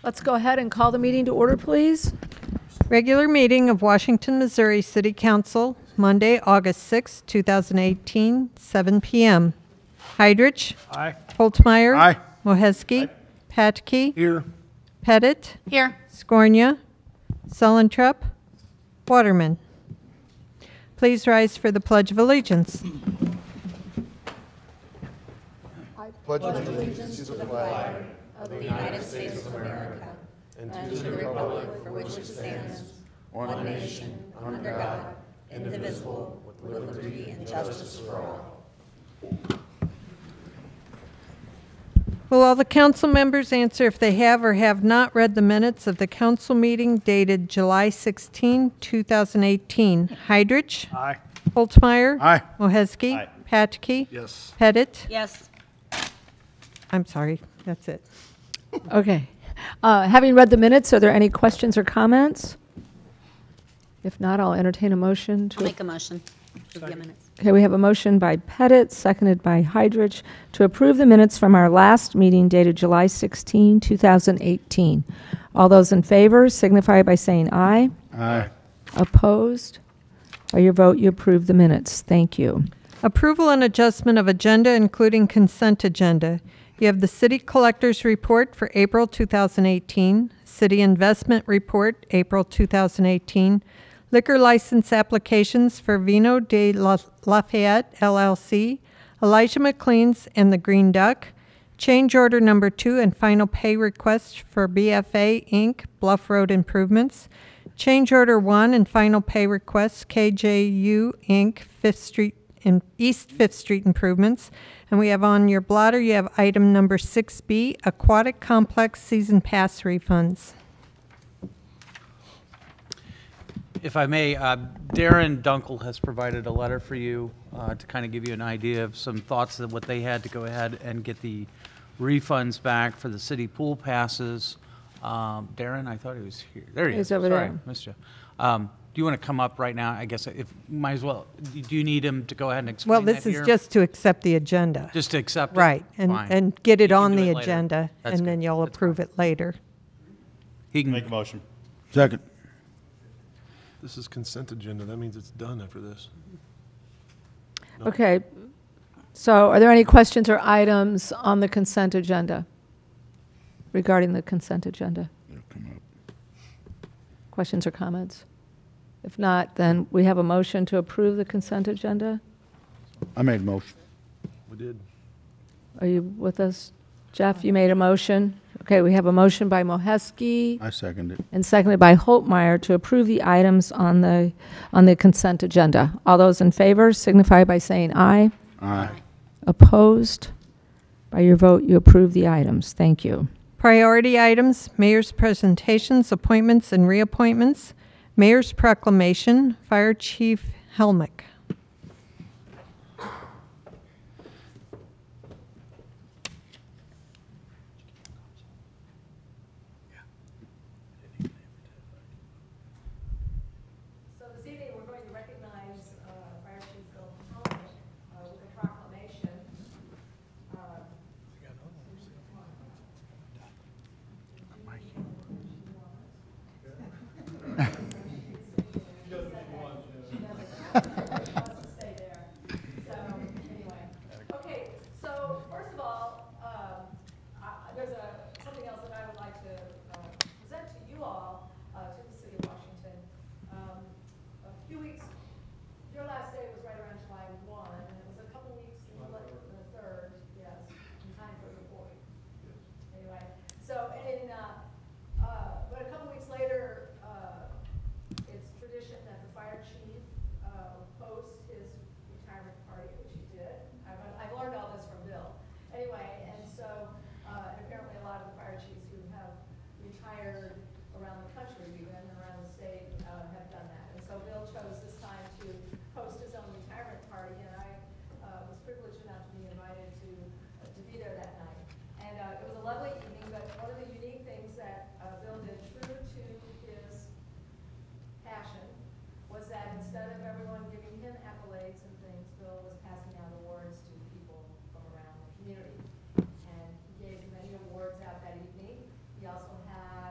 Let's go ahead and call the meeting to order, please. Regular meeting of Washington, Missouri City Council, Monday, August 6, 2018, 7 p.m. Heidrich. Aye. Holtmeyer. Aye. Moheski. Patke. Here. Pettit. Here. Scornia. Sullentrup. Waterman. Please rise for the Pledge of Allegiance. Will all the council members answer if they have or have not read the minutes of the council meeting dated July 16, 2018? Heidrich. Aye. Holtmeyer. Aye. Moheski. Aye. Patke. Yes. Pettit. Yes. I'm sorry, that's it. Okay. Having read the minutes, are there any questions or comments? If not, I'll entertain a motion I'll to. make a motion to the minutes. Okay, we have a motion by Pettit, seconded by Heidrich, to approve the minutes from our last meeting dated July 16, 2018. All those in favor signify by saying aye. Aye. Opposed? By your vote, you approve the minutes. Thank you. Approval and adjustment of agenda, including consent agenda. You have the City Collector's Report for April 2018, City Investment Report, April 2018, liquor license applications for Vino de Lafayette, LLC, Elijah McLean's and the Green Duck, change order number 2 and final pay request for BFA Inc., Bluff Road Improvements, change order 1 and final pay request KJU Inc., 5th Street in East 5th Street Improvements. And we have on your blotter, you have item number 6B, Aquatic Complex Season Pass Refunds. If I may, Darren Dunkel has provided a letter for you to kind of give you an idea of some thoughts of what they had to go ahead and get the refunds back for the city pool passes. Darren, I thought he was here. There he is. He's over Sorry, there. missed you. Do you want to come up right now? I guess if might as well. Do you need him to go ahead and explain Well, that this is here? just to accept the agenda. Just to accept it? Right, Fine. and get it He can on do the it later. agenda, That's and then good. you'll That's approve it later. He can Make a motion. Second. This is consent agenda. That means it's done after this. Okay. So are there any questions or items on the consent agenda? Regarding the consent agenda? Questions or comments? If not, then we have a motion to approve the consent agenda. I made a motion. We did. Are you with us? Jeff, you made a motion. Okay, we have a motion by Moheski I seconded it. and seconded by Holtmeyer to approve the items on the consent agenda. All those in favor signify by saying aye. Aye. Opposed? By your vote, you approve the items. Thank you. Priority items, mayor's presentations, appointments and reappointments, mayor's proclamation, Fire Chief Helmick. So this evening, we're going to recognize Fire Chief Bill Helmick with a proclamation. Stay there. So anyway, okay. So first of all, there's something else that I would like to present to you all, to the city of Washington. A few weeks. Your last day was right around July 1, and it was a couple weeks later, the 3rd, yes, in time for the 4th. Anyway, so but a couple weeks later, it's tradition that the fire chief post his retirement party, which he did. I've learned all this from Bill. Anyway, and so and apparently a lot of the fire chiefs who have retired around the country, even around the state, have done that. And so Bill chose this time to host his own retirement party, and I was privileged enough to be invited to be there that night. And it was a lovely evening, but one of the unique things that Bill did, true to his passion, was that instead of everyone giving him accolades and things, Bill was passing out awards to people from around the community. And he gave many awards out that evening. He also had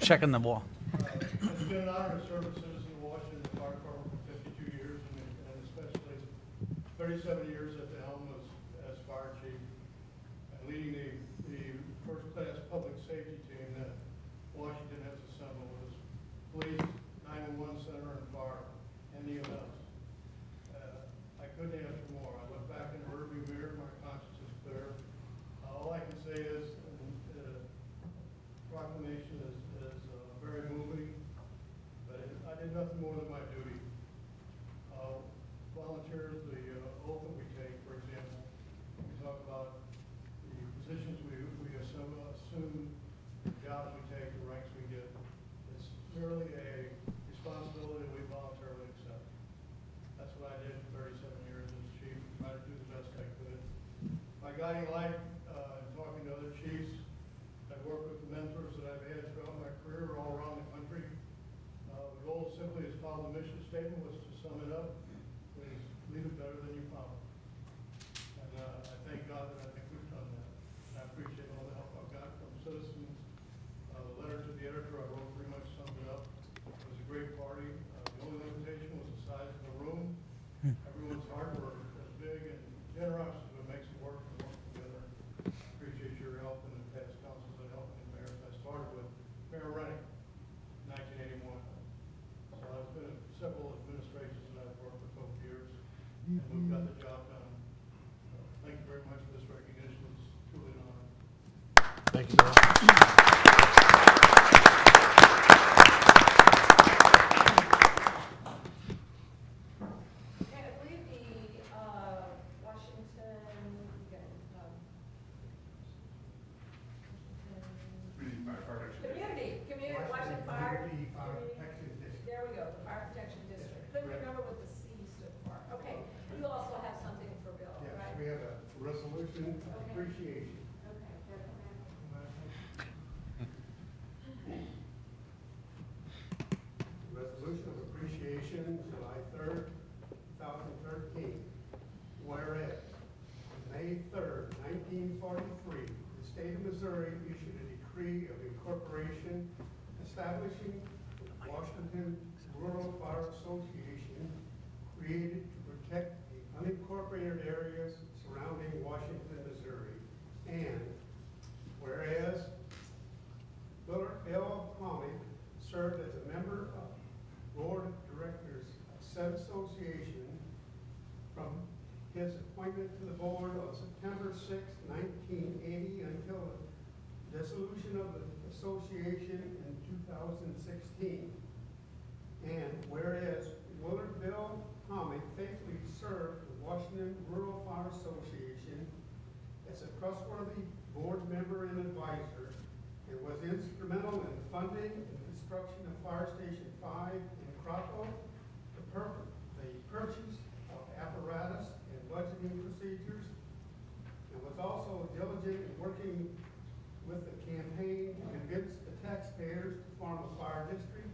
Checking the wall. It's been an honor to serve as a citizen of Washington Fire Department for 52 years, and especially 37 years at the helm as fire chief, and leading the first-class public safety team that Washington has assembled with its police, 911 center, and fire, and EMS. I couldn't ask for more. I look back in the rearview mirror, my conscience is clear. All I can say is proclamation is very moving, but I did nothing more than my duty. Volunteers, the oath that we take, for example, we talk about the positions we assume, the jobs we take, the ranks we get. It's merely a responsibility we voluntarily accept. That's what I did for 37 years as chief, try to do the best I could. My guiding light in talking to other chiefs, I've worked with the mentors that I've had throughout my career all around the country. The goal simply is follow the mission statement, was to sum it up, is leave it better than you found it. And I thank God that I think we've done that. And I appreciate all the help I've got from citizens. The letter to the editor I wrote pretty much summed it up. It was a great party. The only limitation was the size of the room. Everyone's hard work is big, and generosity is what makes it work and work together. Appreciate your help in the past councils that helped me, Mayor. I started with Mayor Rennie in 1981. So I've been in several administrations that I've worked with over the years, and we've got the job done. Thank you very much for this recognition. It's truly an honor. Thank you, Darren. Okay, I believe the Washington, Washington Fire. There we go, the Fire Protection District. Couldn't remember what the C stood for. Okay, you also have something for Bill, Yes, right? we have a resolution of Okay. appreciation. Okay. Resolution of appreciation, July 3rd, 2013. Whereas, on May 3rd, 1943, the state of Missouri issued a decree of incorporation establishing the Washington Rural Fire Association, created to protect the unincorporated areas surrounding Washington, Missouri. And whereas Willard L. Palmy served as a member of board of directors of said association from his appointment to the board on September 6, 1980 until the dissolution of the association in 2016. And whereas Willard Bill Palmy faithfully served the Washington Rural Fire Association as a trustworthy board member and advisor, and was instrumental in funding and construction of Fire Station 5 in Crawford, the purchase of apparatus and budgeting procedures, and was also diligent in working with the campaign to convince the taxpayers to form a fire district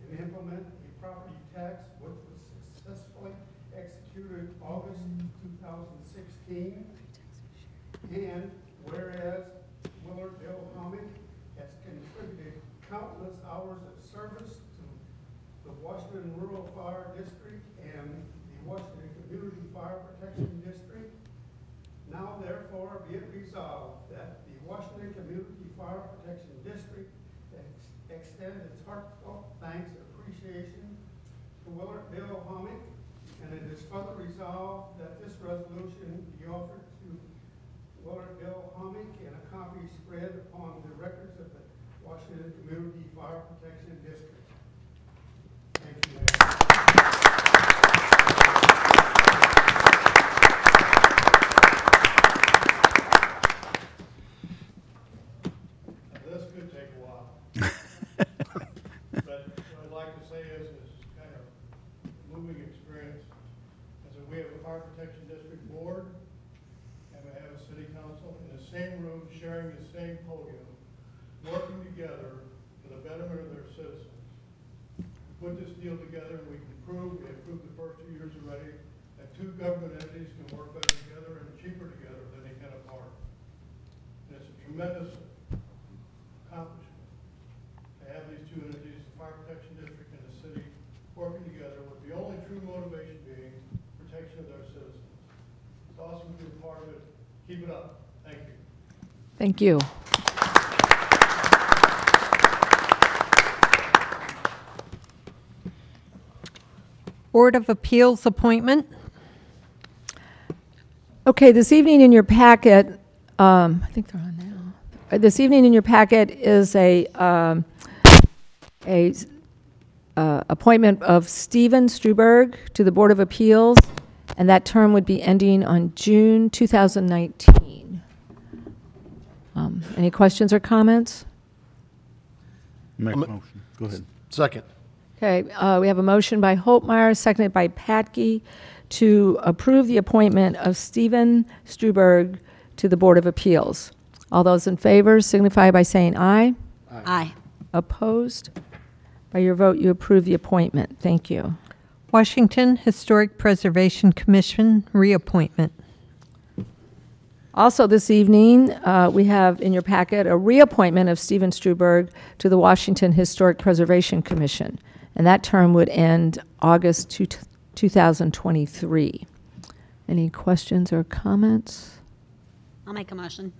and implement a property tax, which was successfully executed August 2016. And whereas Willard Bill Palmy has contributed countless hours of service to the Washington Rural Fire District and the Washington Community Fire Protection District, now therefore be it resolved that the Washington Community Fire Protection District extend its heartfelt thanks and appreciation to Willard Bill Palmy, and it is further resolved that this resolution be offered to Willard Bill Palmy and a copy spread upon the records of the Washington Community Fire Protection District. Thank you, Mayor. This could take a while. But what I'd like to say is kind of moving experience. Is that we have a Fire Protection District Board, and we have a city council in the same room, sharing the same podium, working together for the betterment of their citizens. We put this deal together, and we can prove, we have proved the first 2 years already, that two government entities can work better together and cheaper together than they can apart. And it's a tremendous Fire Protection District and the city working together with the only true motivation being protection of their citizens. It's awesome to be a part of it. Keep it up. Thank you. Thank you. Board of Appeals appointment. Okay, this evening in your packet, I think they're on now. This evening in your packet is a appointment of Stephen Struberg to the Board of Appeals, and that term would be ending on June 2019. Any questions or comments? Make a I'm- motion. Go ahead. Second. Okay, we have a motion by Holtmeyer, seconded by Patke, to approve the appointment of Stephen Struberg to the Board of Appeals. All those in favor signify by saying aye. Aye. Opposed? By your vote, you approve the appointment. Thank you. Washington Historic Preservation Commission reappointment. Also this evening, we have in your packet a reappointment of Stephen Struberg to the Washington Historic Preservation Commission, and that term would end August 2023. Any questions or comments? I'll make a motion.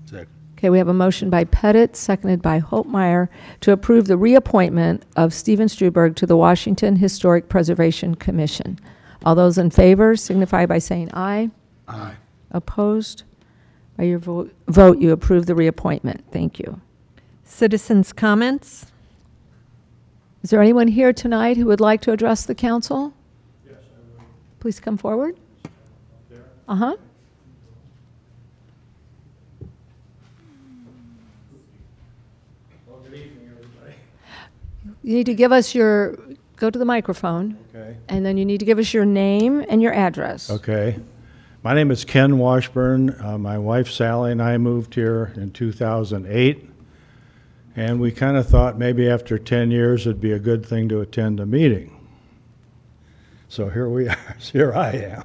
Second. Okay, we have a motion by Pettit, seconded by Holtmeyer, to approve the reappointment of Stephen Struberg to the Washington Historic Preservation Commission. All those in favor signify by saying aye. Aye. Opposed? By your vote, you approve the reappointment. Thank you. Citizens' comments. Is there anyone here tonight who would like to address the council? Yes, I would. Please come forward. Uh-huh. Well, good evening, everybody. You need to give us your, go to the microphone, Okay. and then you need to give us your name and your address. Okay. My name is Ken Washburn. My wife Sally and I moved here in 2008, and we kind of thought maybe after 10 years it'd be a good thing to attend a meeting. So here we are. Here I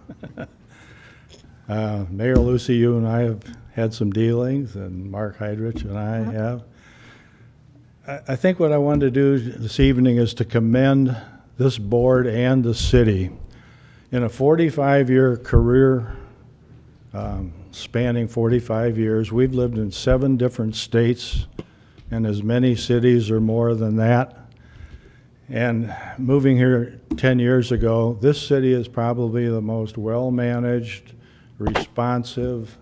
am. Mayor Lucy, you and I have had some dealings, and Mark Heidrich and I have. I think what I wanted to do this evening is to commend this board and the city. In a 45-year career, spanning 45 years, we've lived in 7 different states and as many cities or more than that. And moving here 10 years ago, this city is probably the most well-managed, responsive,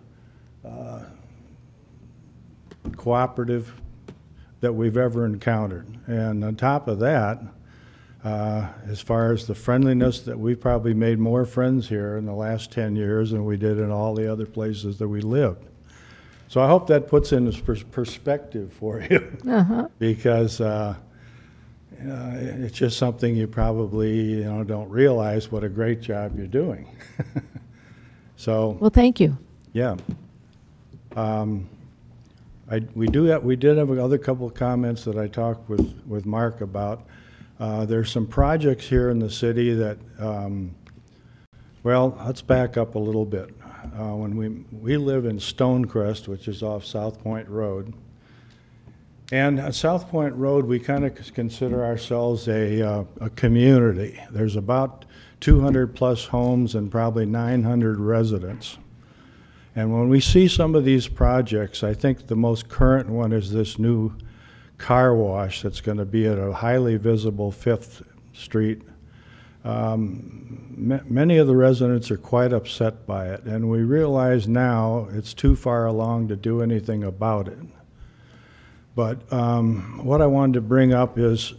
cooperative that we've ever encountered. And on top of that, as far as the friendliness, that we've probably made more friends here in the last 10 years than we did in all the other places that we lived. So I hope that puts in perspective for you, because it's just something you probably don't realize what a great job you're doing. So Well, thank you. yeah. We did have another couple of comments that I talked with Mark about. There's some projects here in the city that, well, let's back up a little bit. When we live in Stonecrest, which is off South Point Road, and at South Point Road, we kind of consider ourselves a community. There's about 200 plus homes and probably 900 residents. And when we see some of these projects, I think the most current one is this new car wash that's going to be at a highly visible 5th Street. Many of the residents are quite upset by it, and we realize now it's too far along to do anything about it. But what I wanted to bring up is,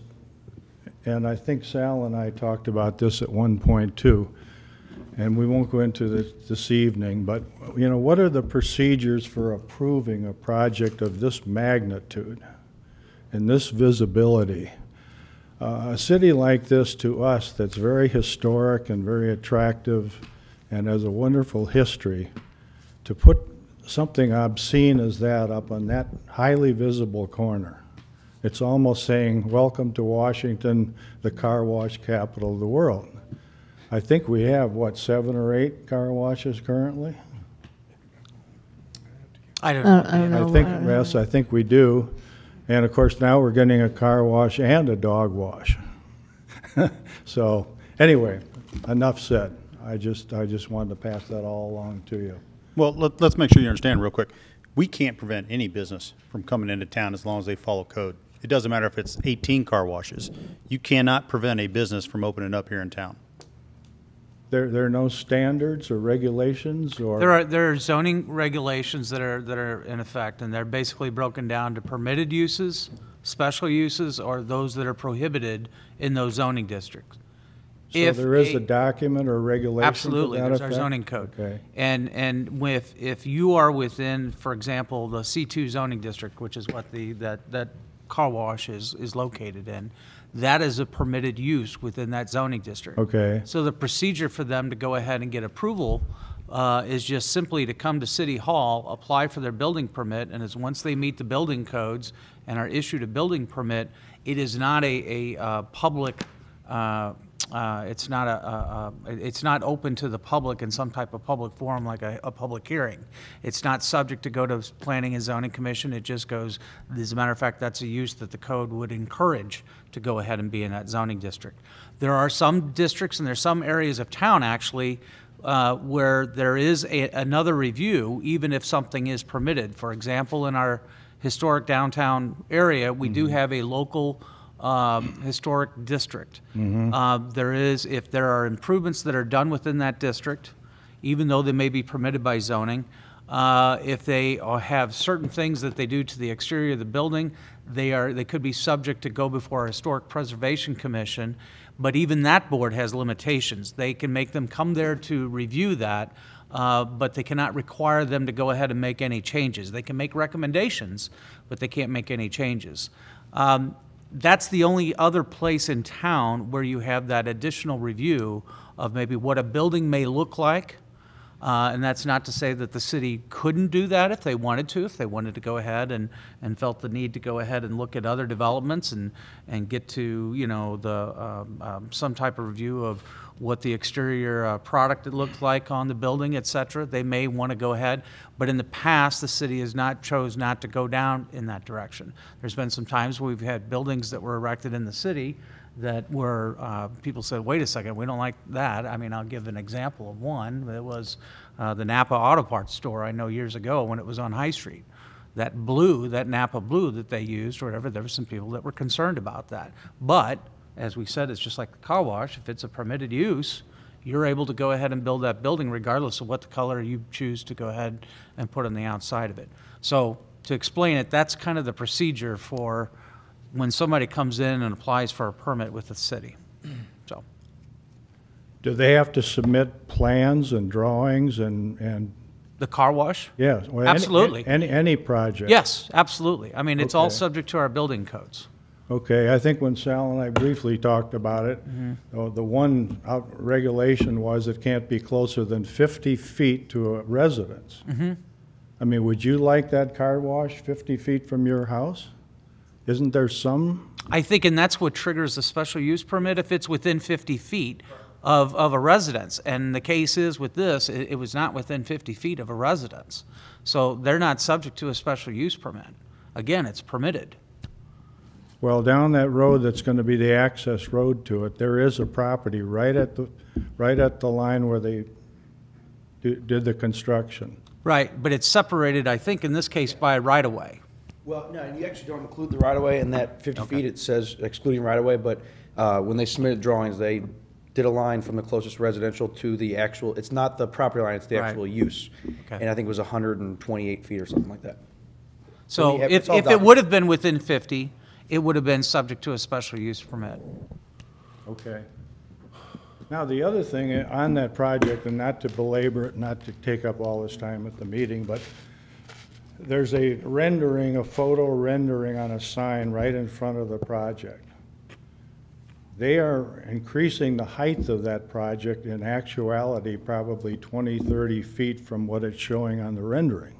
and I think Sal and I talked about this at one point too, and we won't go into this this evening, but what are the procedures for approving a project of this magnitude and this visibility? A city like this, to us, that's very historic and very attractive and has a wonderful history, to put something obscene as that up on that highly visible corner, it's almost saying, welcome to Washington, the car wash capital of the world. I think we have, what, 7 or 8 car washes currently? I don't know. I don't know. I think, yes, I think we do. And of course, now we're getting a car wash and a dog wash. So, anyway, enough said. I just wanted to pass that all along to you. Well, let's make sure you understand real quick. We can't prevent any business from coming into town as long as they follow code. It doesn't matter if it's 18 car washes. You cannot prevent a business from opening up here in town. There are no standards or regulations or? There are zoning regulations that are in effect, and they're basically broken down to permitted uses, special uses, or those that are prohibited in those zoning districts. So there is a document or regulation? Absolutely, there's our zoning code. Okay. And if you are within, for example, the C2 zoning district, which is what that car wash is located in, that is a permitted use within that zoning district. Okay. So the procedure for them to go ahead and get approval is just simply to come to City Hall, apply for their building permit, and once they meet the building codes and are issued a building permit, it is not a public. It's not open to the public in some type of public forum like a public hearing. It's not subject to go to Planning and Zoning Commission. It just goes, as a matter of fact, that's a use that the code would encourage to go ahead and be in that zoning district. There are some districts and there's some areas of town actually where there is another review even if something is permitted. For example, in our historic downtown area, we do have a local historic district. If there are improvements that are done within that district, even though they may be permitted by zoning, if they have certain things that they do to the exterior of the building, they could be subject to go before a Historic Preservation Commission, but even that board has limitations. They can make them come there to review that, but they cannot require them to go ahead and make any changes. They can make recommendations, but they can't make any changes. That's the only other place in town where you have that additional review of maybe what a building may look like. And that's not to say that the city couldn't do that if they wanted to go ahead and felt the need to go ahead and look at other developments and get to, you know, some type of review of what the exterior product it looked like on the building, et cetera. They may want to go ahead, but in the past, the city has chose not to go down in that direction. There's been some times where we've had buildings that were erected in the city that were, people said, wait a second, we don't like that. I mean, I'll give an example of one. It was the Napa Auto Parts store, I know years ago when it was on High Street. That Napa blue that they used or whatever, there were some people that were concerned about that. But, as we said, it's just like the car wash. If it's a permitted use, you're able to go ahead and build that building regardless of what the color you choose to go ahead and put on the outside of it. So, to explain it, that's kind of the procedure for when somebody comes in and applies for a permit with the city. So, Do they have to submit plans and drawings and the car wash? yes? Well, Absolutely. Any project? Yes, absolutely. I mean, it's all Okay. subject to our building codes. Okay, I think when Sal and I briefly talked about it, the one regulation was it can't be closer than 50 feet to a residence. I mean, would you like that car wash 50 feet from your house? Isn't there some? I think, and that's what triggers a special use permit if it's within 50 feet of a residence. And the case is with this, it was not within 50 feet of a residence. So they're not subject to a special use permit. Again, it's permitted. Well, down that road that's going to be the access road to it, there is a property right at the line where they did the construction. Right, but it's separated, I think, in this case, by a right-of-way. Well, no, you actually don't include the right-of-way in that 50 feet. It says excluding right-of-way, but when they submitted drawings, they did a line from the closest residential to the actual, it's not the property line, it's the Right. actual use. Okay. And I think it was 128 feet or something like that. So we have- if it's all it would have been within 50, it would have been subject to a special use permit. Okay. Now, the other thing on that project, and not to belabor it, not to take up all this time at the meeting, but there's a photo rendering on a sign right in front of the project. They are increasing the height of that project in actuality probably 20, 30 feet from what it's showing on the rendering.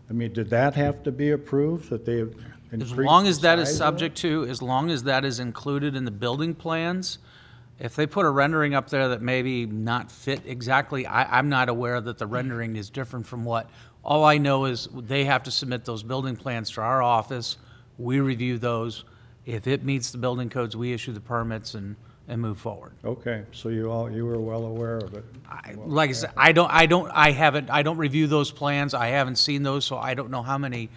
I mean, did that have to be approved, that they have increased As long as the that is size of it? subject to, as long as that is included in the building plans, if they put a rendering up there that maybe not fit exactly, I'm not aware that the rendering is different from what, all I know is they have to submit those building plans to our office. We review those. If it meets the building codes, we issue the permits and move forward. Okay, so you were well aware of it. Like I said, I don't review those plans. I haven't seen those, so I don't know how many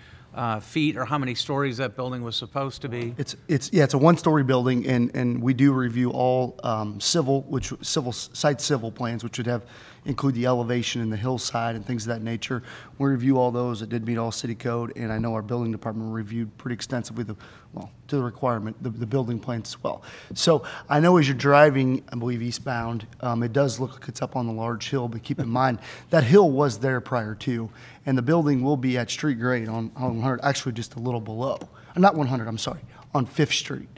feet or how many stories that building was supposed to be. It's a one-story building, and we do review all site civil plans, which would include the elevation and the hillside and things of that nature. We review all those. It did meet all city code, and I know our building department reviewed pretty extensively to the requirement, the building plans as well. So I know as you're driving, I believe eastbound, it does look like it's up on the large hill, but keep in mind, that hill was there prior to, and the building will be at street grade on 100, actually just a little below. Not 100, I'm sorry, on 5th Street.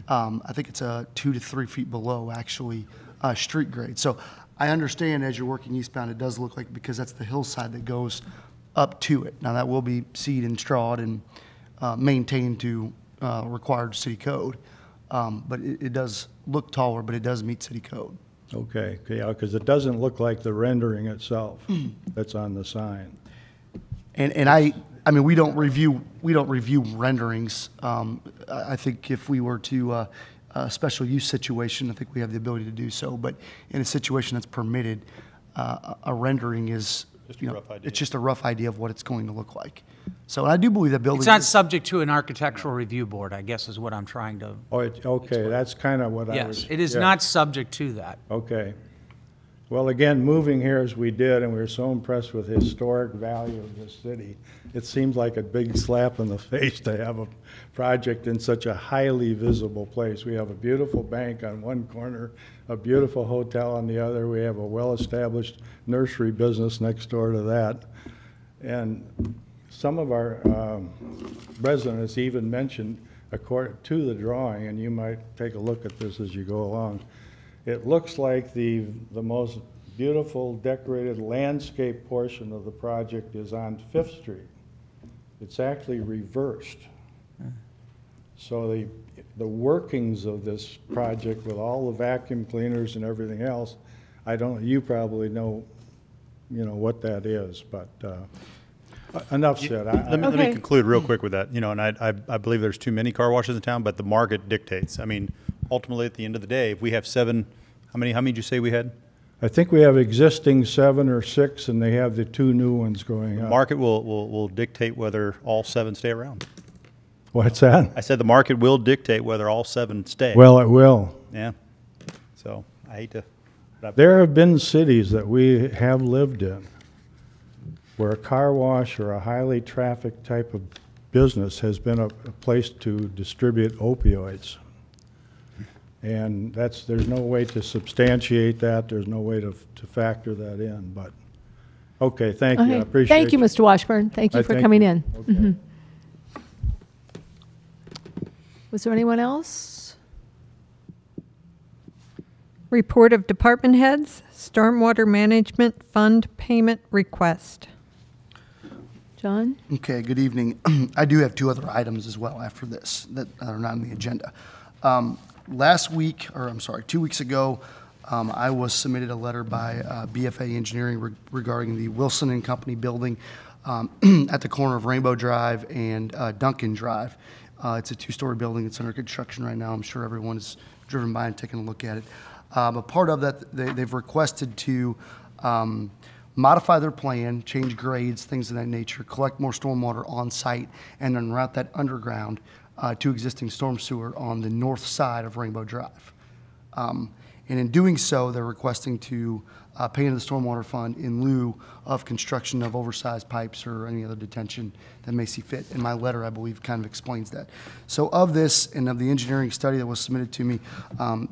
I think it's 2 to 3 feet below, actually, street grade. So I understand as you're working eastbound, it does look like, because that's the hillside that goes up to it. Now, that will be seed and strawed and maintained to required city code. But it does look taller, but it does meet city code. Okay, yeah, because it doesn't look like the rendering itself that's on the sign. And I mean, we don't review renderings. I think if we were to a special use situation, I think we have the ability to do so. But in a situation that's permitted, a rendering is it's just a rough idea of what it's going to look like. So I do believe that building. It's not subject to an architectural review board, I guess is what I'm trying to. Oh, okay, that's kind of what I was. Yes, it is yeah. not subject to that. Okay. Well, again, moving here as we did, and we were so impressed with the historic value of this city, it seems like a big slap in the face to have a project in such a highly visible place. We have a beautiful bank on one corner, a beautiful hotel on the other. We have a well-established nursery business next door to that. And some of our residents even mentioned, according to the drawing, and you might take a look at this as you go along, it looks like the most beautiful decorated landscape portion of the project is on 5th Street. It's actually reversed. So the workings of this project with all the vacuum cleaners and everything else, you probably know, what that is, but enough said. Let me conclude real quick with that. And I believe there's too many car washes in town, but the market dictates. I mean, ultimately, at the end of the day, if we have 7, how many did you say we had? I think we have existing 7 or 6, and they have the 2 new ones going The up. market will dictate whether all 7 stay around. What's that? I said the market will dictate whether all 7 stay. Well, it will. Yeah. So I hate to. There have been cities that we have lived in where a car wash or a highly trafficked type of business has been a place to distribute opioids. And there's no way to substantiate that. There's no way to factor that in. But, okay, thank you. I Okay. appreciate Thank you, Mr. Washburn. Thank you I for thank coming you. in. Okay. Mhm. Was there anyone else? Report of department heads, Stormwater Management Fund payment request. John? Okay, good evening. I do have 2 other items as well after this that are not on the agenda. Last week, or I'm sorry, 2 weeks ago, I was submitted a letter by BFA Engineering regarding the Wilson and Company building at the corner of Rainbow Drive and Duncan Drive. It's a 2-story building. It's under construction right now. I'm sure everyone has driven by and taken a look at it. A part of that, they've requested to modify their plan, change grades, things of that nature, collect more stormwater on site, and then route that underground to existing storm sewer on the north side of Rainbow Drive. And in doing so, they're requesting to pay into the stormwater fund in lieu of construction of oversized pipes or any other detention that may see fit. And my letter, I believe, kind of explains that. So of this and of the engineering study that was submitted to me,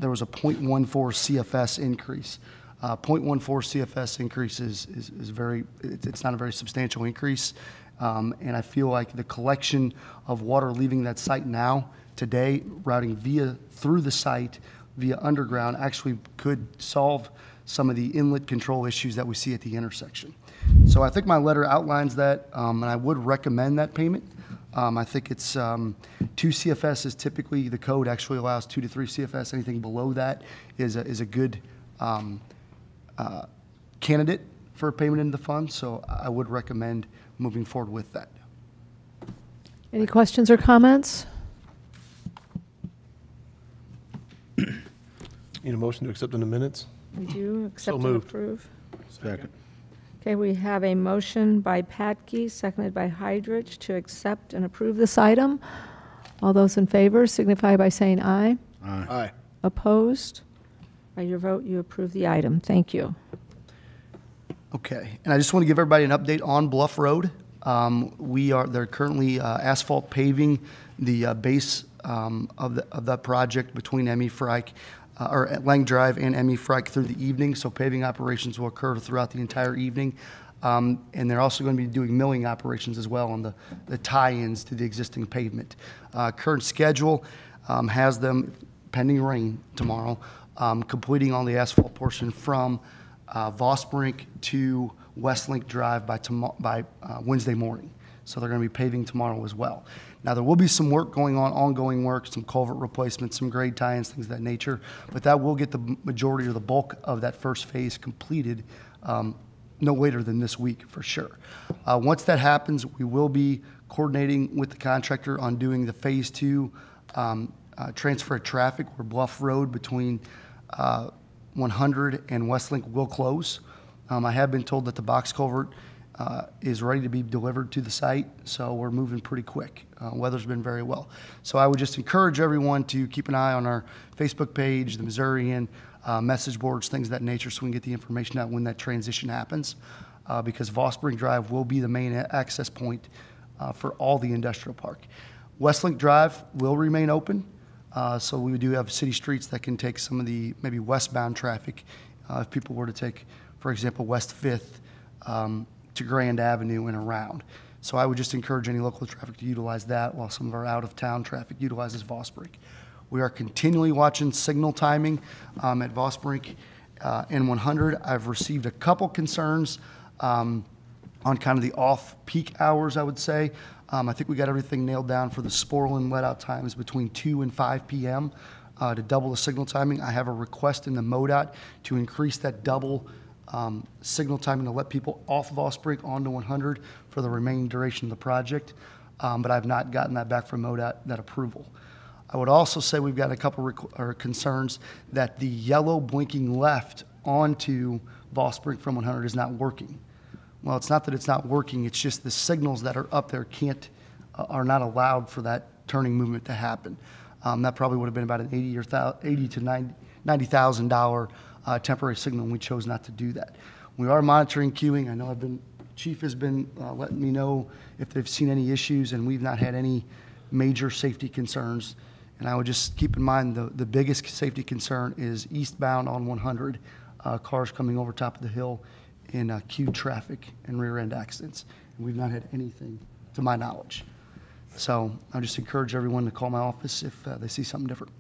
there was a 0.14 CFS increase. 0.14 CFS increase is it's not a very substantial increase. And I feel like the collection of water leaving that site now, today, routing through the site via underground, actually could solve some of the inlet control issues that we see at the intersection. So I think my letter outlines that, and I would recommend that payment. I think it's 2 CFS is typically, the code actually allows 2 to 3 CFS. Anything below that is a good candidate for payment into the fund, so I would recommend moving forward with that. Any questions or comments? Need a motion to accept in the minutes? We do accept and moved. approve. Second. Okay, we have a motion by Patke, seconded by Hydrich, to accept and approve this item. All those in favor signify by saying aye. Aye. Opposed? By your vote, you approve the item. Thank you. Okay, and I just want to give everybody an update on Bluff Road. They're currently asphalt paving the base of that project between Emmy Frike, or at Lang Drive and Emmy Frike through the evening, so paving operations will occur throughout the entire evening. And they're also going to be doing milling operations as well on the tie-ins to the existing pavement. Current schedule has them, pending rain tomorrow, completing on the asphalt portion from Vosbrink to Westlink Drive by Wednesday morning. So they're going to be paving tomorrow as well. Now, there will be some work going on, ongoing work, some culvert replacements, some grade tie-ins, things of that nature, but that will get the majority or the bulk of that first phase completed no later than this week, for sure. Once that happens, we will be coordinating with the contractor on doing the Phase 2 transfer of traffic, where Bluff Road between 100 and Westlink will close. I have been told that the box culvert is ready to be delivered to the site, so we're moving pretty quick. Weather's been very well. So I would just encourage everyone to keep an eye on our Facebook page, the Missourian, message boards, things of that nature, so we can get the information out when that transition happens, because Vosbrink Drive will be the main access point for all the industrial park. Westlink Drive will remain open, so we do have city streets that can take some of the maybe westbound traffic if people were to take, for example, West 5th to Grand Avenue and around. So I would just encourage any local traffic to utilize that, while some of our out-of-town traffic utilizes Vosbrink. We are continually watching signal timing at Vosbrink and 100. I've received a couple concerns on kind of the off-peak hours, I would say. I think we got everything nailed down for the Sporlan let-out times between 2 and 5 p.m. To double the signal timing. I have a request in the MoDOT to increase that double signal timing to let people off Vosbrink onto 100 for the remaining duration of the project, but I've not gotten that back from MoDOT, that approval. I would also say we've got a couple concerns that the yellow blinking left onto Vosbrink from 100 is not working. Well, it's not that it's not working, it's just the signals that are up there are not allowed for that turning movement to happen. That probably would have been about an $80 to $90,000 temporary signal, and we chose not to do that. We are monitoring queuing. I know Chief has been letting me know if they've seen any issues, and we've not had any major safety concerns. And I would just keep in mind the biggest safety concern is eastbound on 100, cars coming over top of the hill in queued traffic and rear end accidents. And we've not had anything to my knowledge. So I just encourage everyone to call my office if they see something different.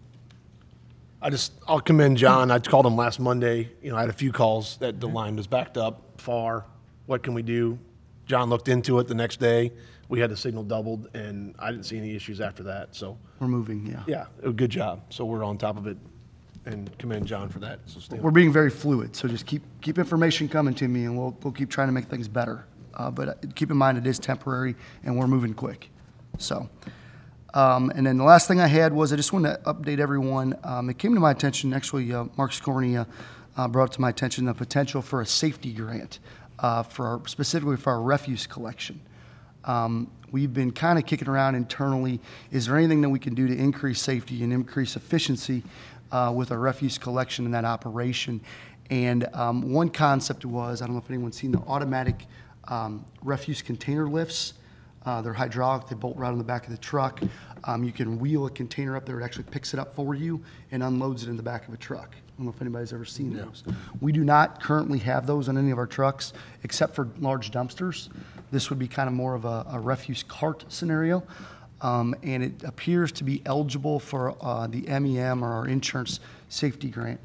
I'll commend John. I called him last Monday. I had a few calls that the line was backed up far. What can we do? John looked into it the next day. We had the signal doubled, and I didn't see any issues after that. So we're moving, yeah. Yeah, good job. So we're on top of it, and commend John for that. So we're being very fluid. So just keep information coming to me, and we'll keep trying to make things better. But keep in mind it is temporary, and we're moving quick. So. And then the last thing I had was I just wanted to update everyone. It came to my attention, actually, Mark Scornia brought to my attention the potential for a safety grant specifically for our refuse collection. We've been kind of kicking around internally. Is there anything that we can do to increase safety and increase efficiency with our refuse collection and that operation? And one concept was, I don't know if anyone's seen the automatic refuse container lifts. They're hydraulic, they bolt right on the back of the truck. You can wheel a container up there, it actually picks it up for you and unloads it in the back of a truck. I don't know if anybody's ever seen those. We do not currently have those on any of our trucks, except for large dumpsters. This would be kind of more of a refuse cart scenario. And it appears to be eligible for the MEM or our insurance safety grant.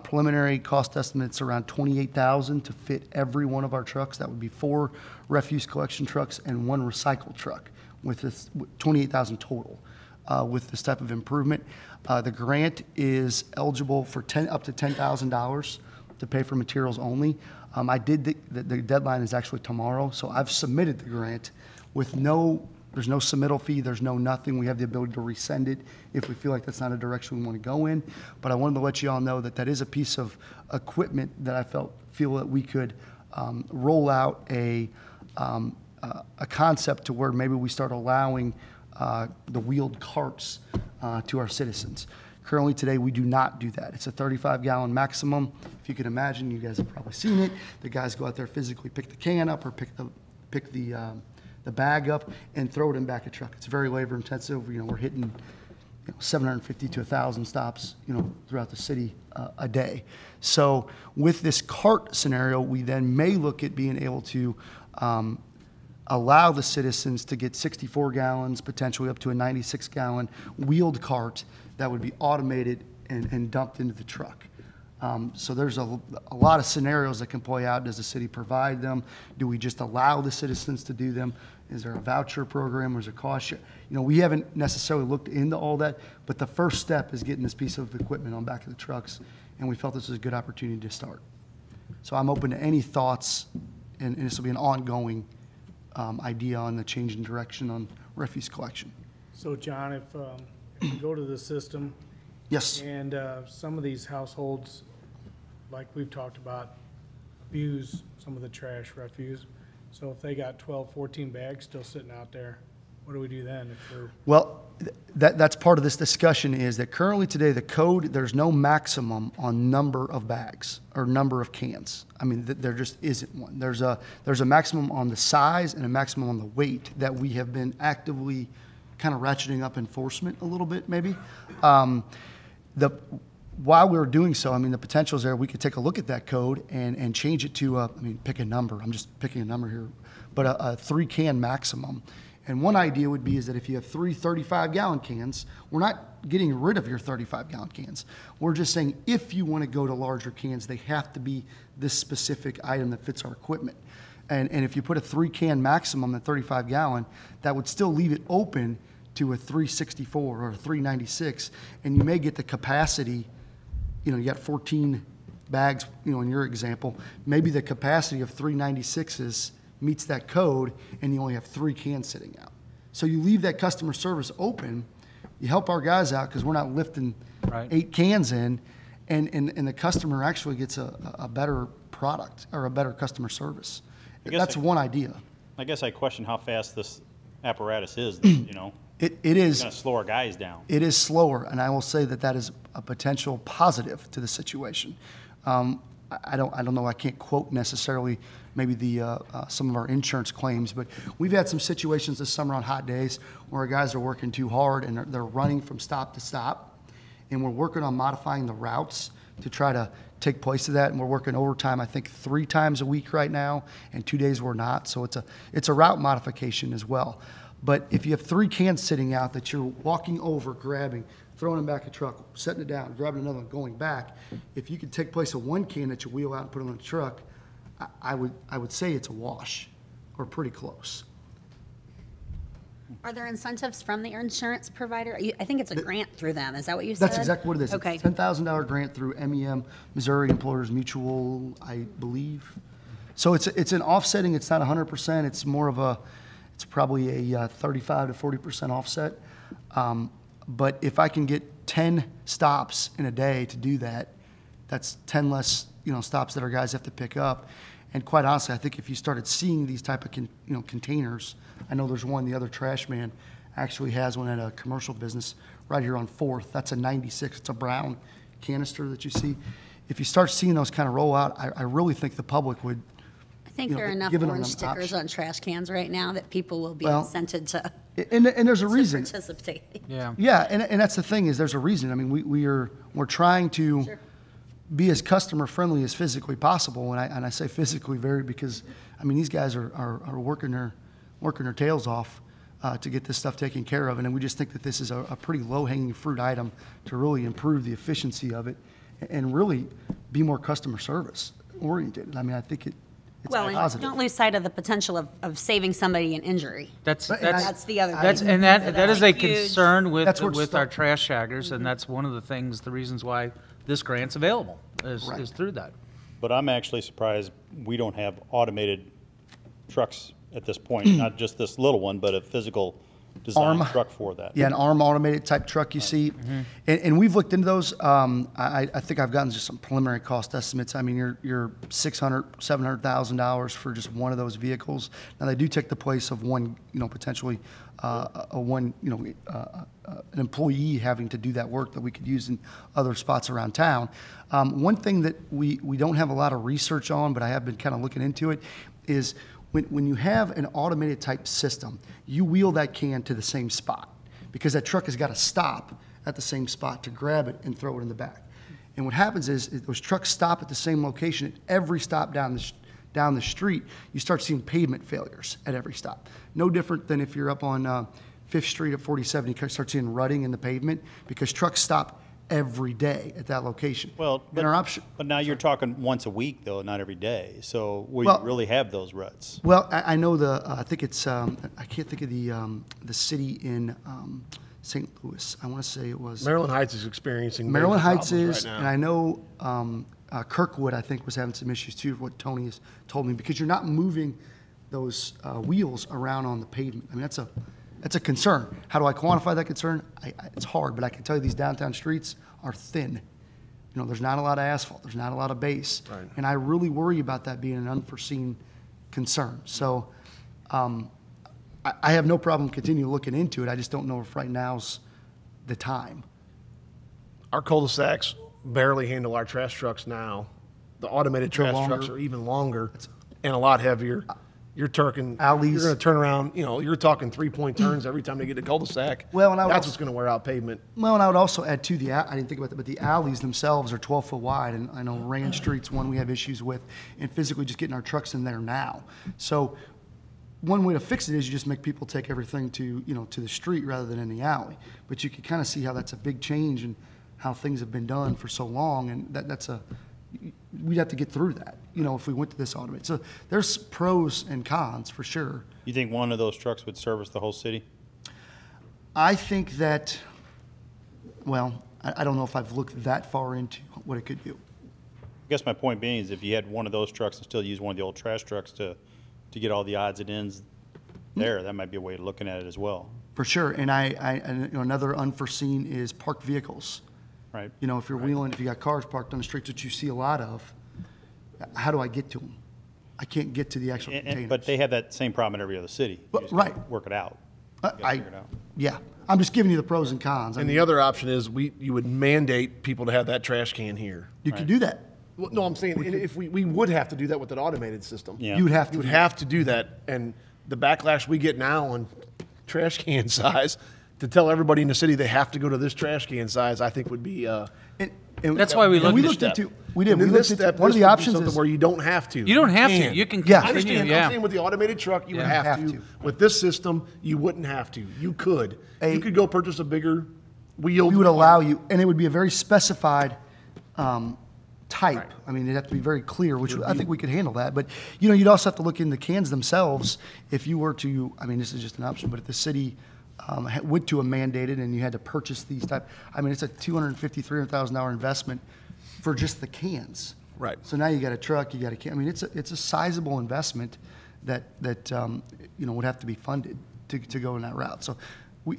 Preliminary cost estimates around $28,000 to fit every one of our trucks. That would be 4 refuse collection trucks and 1 recycle truck, with this $28,000 total with this type of improvement. The grant is eligible for up to $10,000 to pay for materials only. The deadline is actually tomorrow, so I've submitted the grant with no There's no submittal fee, there's no nothing. We have the ability to resend it if we feel like that's not a direction we want to go in. But I wanted to let you all know that that is a piece of equipment that I feel that we could roll out a concept to where maybe we start allowing the wheeled carts to our citizens. Currently today, we do not do that. It's a 35-gallon maximum. If you can imagine, you guys have probably seen it. The guys go out there physically pick the can up or pick the bag up and throw it in back of truck. It's very labor intensive. You know, we're hitting 750 to 1,000 stops, throughout the city a day. So with this cart scenario, we then may look at being able to allow the citizens to get 64 gallons, potentially up to a 96-gallon wheeled cart that would be automated and dumped into the truck. So there's a lot of scenarios that can play out. Does the city provide them? Do we just allow the citizens to do them? Is there a voucher program or is there cost share? We haven't necessarily looked into all that, but the first step is getting this piece of equipment on back of the trucks, and we felt this was a good opportunity to start. So I'm open to any thoughts, and this will be an ongoing idea on the change in direction on refuse collection. So John, if you go to the system Yes. and some of these households, like we've talked about, abuse some of the trash refuse. So if they got 12, 14 bags still sitting out there, what do we do then? If we're Well, that's part of this discussion is that currently today, the code, there's no maximum on number of bags or number of cans. I mean, there just isn't one. There's a maximum on the size and a maximum on the weight that we have been actively kind of ratcheting up enforcement a little bit, maybe. While we were doing so, I mean, the potential is there. We could take a look at that code and change it to, pick a number. I'm just picking a number here, but a 3-can maximum. And one idea would be is that if you have 3 35-gallon cans, we're not getting rid of your 35-gallon cans. We're just saying if you want to go to larger cans, they have to be this specific item that fits our equipment. And if you put a 3-can maximum at 35-gallon, that would still leave it open to a 364 or a 396, and you may get the capacity. You got 14 bags, in your example, maybe the capacity of 396s meets that code and you only have 3 cans sitting out. So you leave that customer service open, you help our guys out because we're not lifting 8 cans in, and the customer actually gets a better product or a better customer service. That's one idea. I guess I question how fast this apparatus is, It is going to slow our guys down. It is slower, and I will say that is a potential positive to the situation. I don't know. I can't quote necessarily maybe some of our insurance claims, but we've had some situations this summer on hot days where our guys are working too hard and they're running from stop to stop, and we're working on modifying the routes to try to take place of that. And we're working overtime, I think 3 times a week right now, and 2 days we're not. So it's a route modification as well. But if you have 3 cans sitting out that you're walking over, grabbing, throwing them back in the truck, setting it down, grabbing another one, going back, if you could take place of 1 can that you wheel out and put it on the truck, I would say it's a wash or pretty close. Are there incentives from the insurance provider? I think it's a grant through them. Is that what you said? That's exactly what it is. Okay. It's a $10,000 grant through MEM, Missouri Employers Mutual, I believe. So it's an offsetting. It's not 100%. It's more of it's probably a 35 to 40% offset. But if I can get 10 stops in a day to do that, that's 10 less, stops that our guys have to pick up. And quite honestly, I think if you started seeing these type of containers, I know there's one, the other trash man actually has one at a commercial business right here on 4th. That's a 96. It's a brown canister that you see. If you start seeing those kind of roll out, I really think the public would. I think there are enough given orange an stickers option. on trash cans right now that people will be Well, incented to And there's a reason. participate. Yeah. Yeah, and that's the thing is there's a reason. I mean, we're trying to Sure. be as customer friendly as physically possible, and I say physically because I mean these guys are working their tails off to get this stuff taken care of, and we just think that this is a pretty low hanging fruit item to really improve the efficiency of it and really be more customer service oriented. I mean, I think it's Well, and positive. don't lose sight of the potential of saving somebody an injury. That's the other That's thing. and So that is that's a huge- concern with That's where it our starts. trash shaggers, and that's one of the reasons why this grant's available is Right. through that. But I'm actually surprised we don't have automated trucks at this point, not just this little one, but a physical design Arm. truck for that. Yeah, an arm automated type truck you see. And we've looked into those. I think I've gotten just some preliminary cost estimates. I mean, you're $600,000, $700,000 for just one of those vehicles. Now, they do take the place of one, potentially an employee having to do that work that we could use in other spots around town. One thing that we don't have a lot of research on, but I have been kind of looking into it, is when you have an automated type system, you wheel that can to the same spot because that truck has got to stop at the same spot to grab it and throw it in the back. And what happens is those trucks stop at the same location at every stop down the street. You start seeing pavement failures at every stop. No different than if you're up on 5th Street at 47, you start seeing rutting in the pavement because trucks stop every day at that location. Well, and our option. but now you're talking once a week, though, not every day. So we Well- really have those ruts. Well, I know I think it's, I can't think of the city in St. Louis. I want to say it was. Maryland Heights is experiencing Maryland major Heights problems is, right now. and I know Kirkwood, I think, was having some issues too, what Tony has told me, because you're not moving those wheels around on the pavement. I mean, that's a concern. How do I quantify that concern? It's hard, but I can tell you these downtown streets are thin. There's not a lot of asphalt, there's not a lot of base. Right. And I really worry about that being an unforeseen concern. So I have no problem continuing looking into it. I just don't know if right now's the time. Our cul-de-sacs barely handle our trash trucks now. The automated They're trash trucks longer. are even longer and a lot heavier. You're talking, Alleys. you're going to turn around, you're talking 3-point turns every time they get a cul-de-sac. Well, and I would That's also- what's going to wear out pavement. Well, and I would also add to I didn't think about that, but the alleys themselves are 12 foot wide, and I know Rand Street's one we have issues with, and physically just getting our trucks in there now. So one way to fix it is you just make people take everything to the street rather than in the alley. But you can kind of see how that's a big change in how things have been done for so long, and we'd have to get through that, if we went to this automated. So there's pros and cons for sure. You think one of those trucks would service the whole city? I think that, well, I don't know if I've looked that far into what it could do. I guess my point being is if you had one of those trucks and still use one of the old trash trucks to get all the odds and ends there, that might be a way of looking at it as well. For sure, and another unforeseen is parked vehicles. Right. If you're wheeling, if you got cars parked on the streets, which you see a lot of, how do I get to them? I can't get to the actual containers. But they have that same problem in every other city. You Well, just gotta right. Work it out. You gotta figure it out. Yeah, I'm just giving you the pros and cons. And the other option is you would mandate people to have that trash can here. You could do that. Well, no, I'm saying, if we would have to do that with an automated system. Yeah. You would have to. You would have to do that, and the backlash we get now on trash can size, to tell everybody in the city they have to go to this trash can size, I think would be, And That's why we and looked at- into. We did. And We then looked this into step, one of this the would be options something is where you don't have to. You don't have to. You can Yeah. I continue, understand. yeah. I'm saying with the automated truck, you would Yeah. have to. With this system, you wouldn't have to. You could. You could go purchase a bigger wheeled. we would allow you, and it would be a very specified type. I mean, it'd have to be very clear, which I think we could handle that. But, you'd also have to look in the cans themselves. If you were to, I mean, this is just an option, but if the city went to a mandated and you had to purchase these type, I mean, it's a $250,000, $300,000 investment for just the cans. Right. So now you got a truck, you got a can, I mean, it's a sizable investment that would have to be funded to go in that route. So we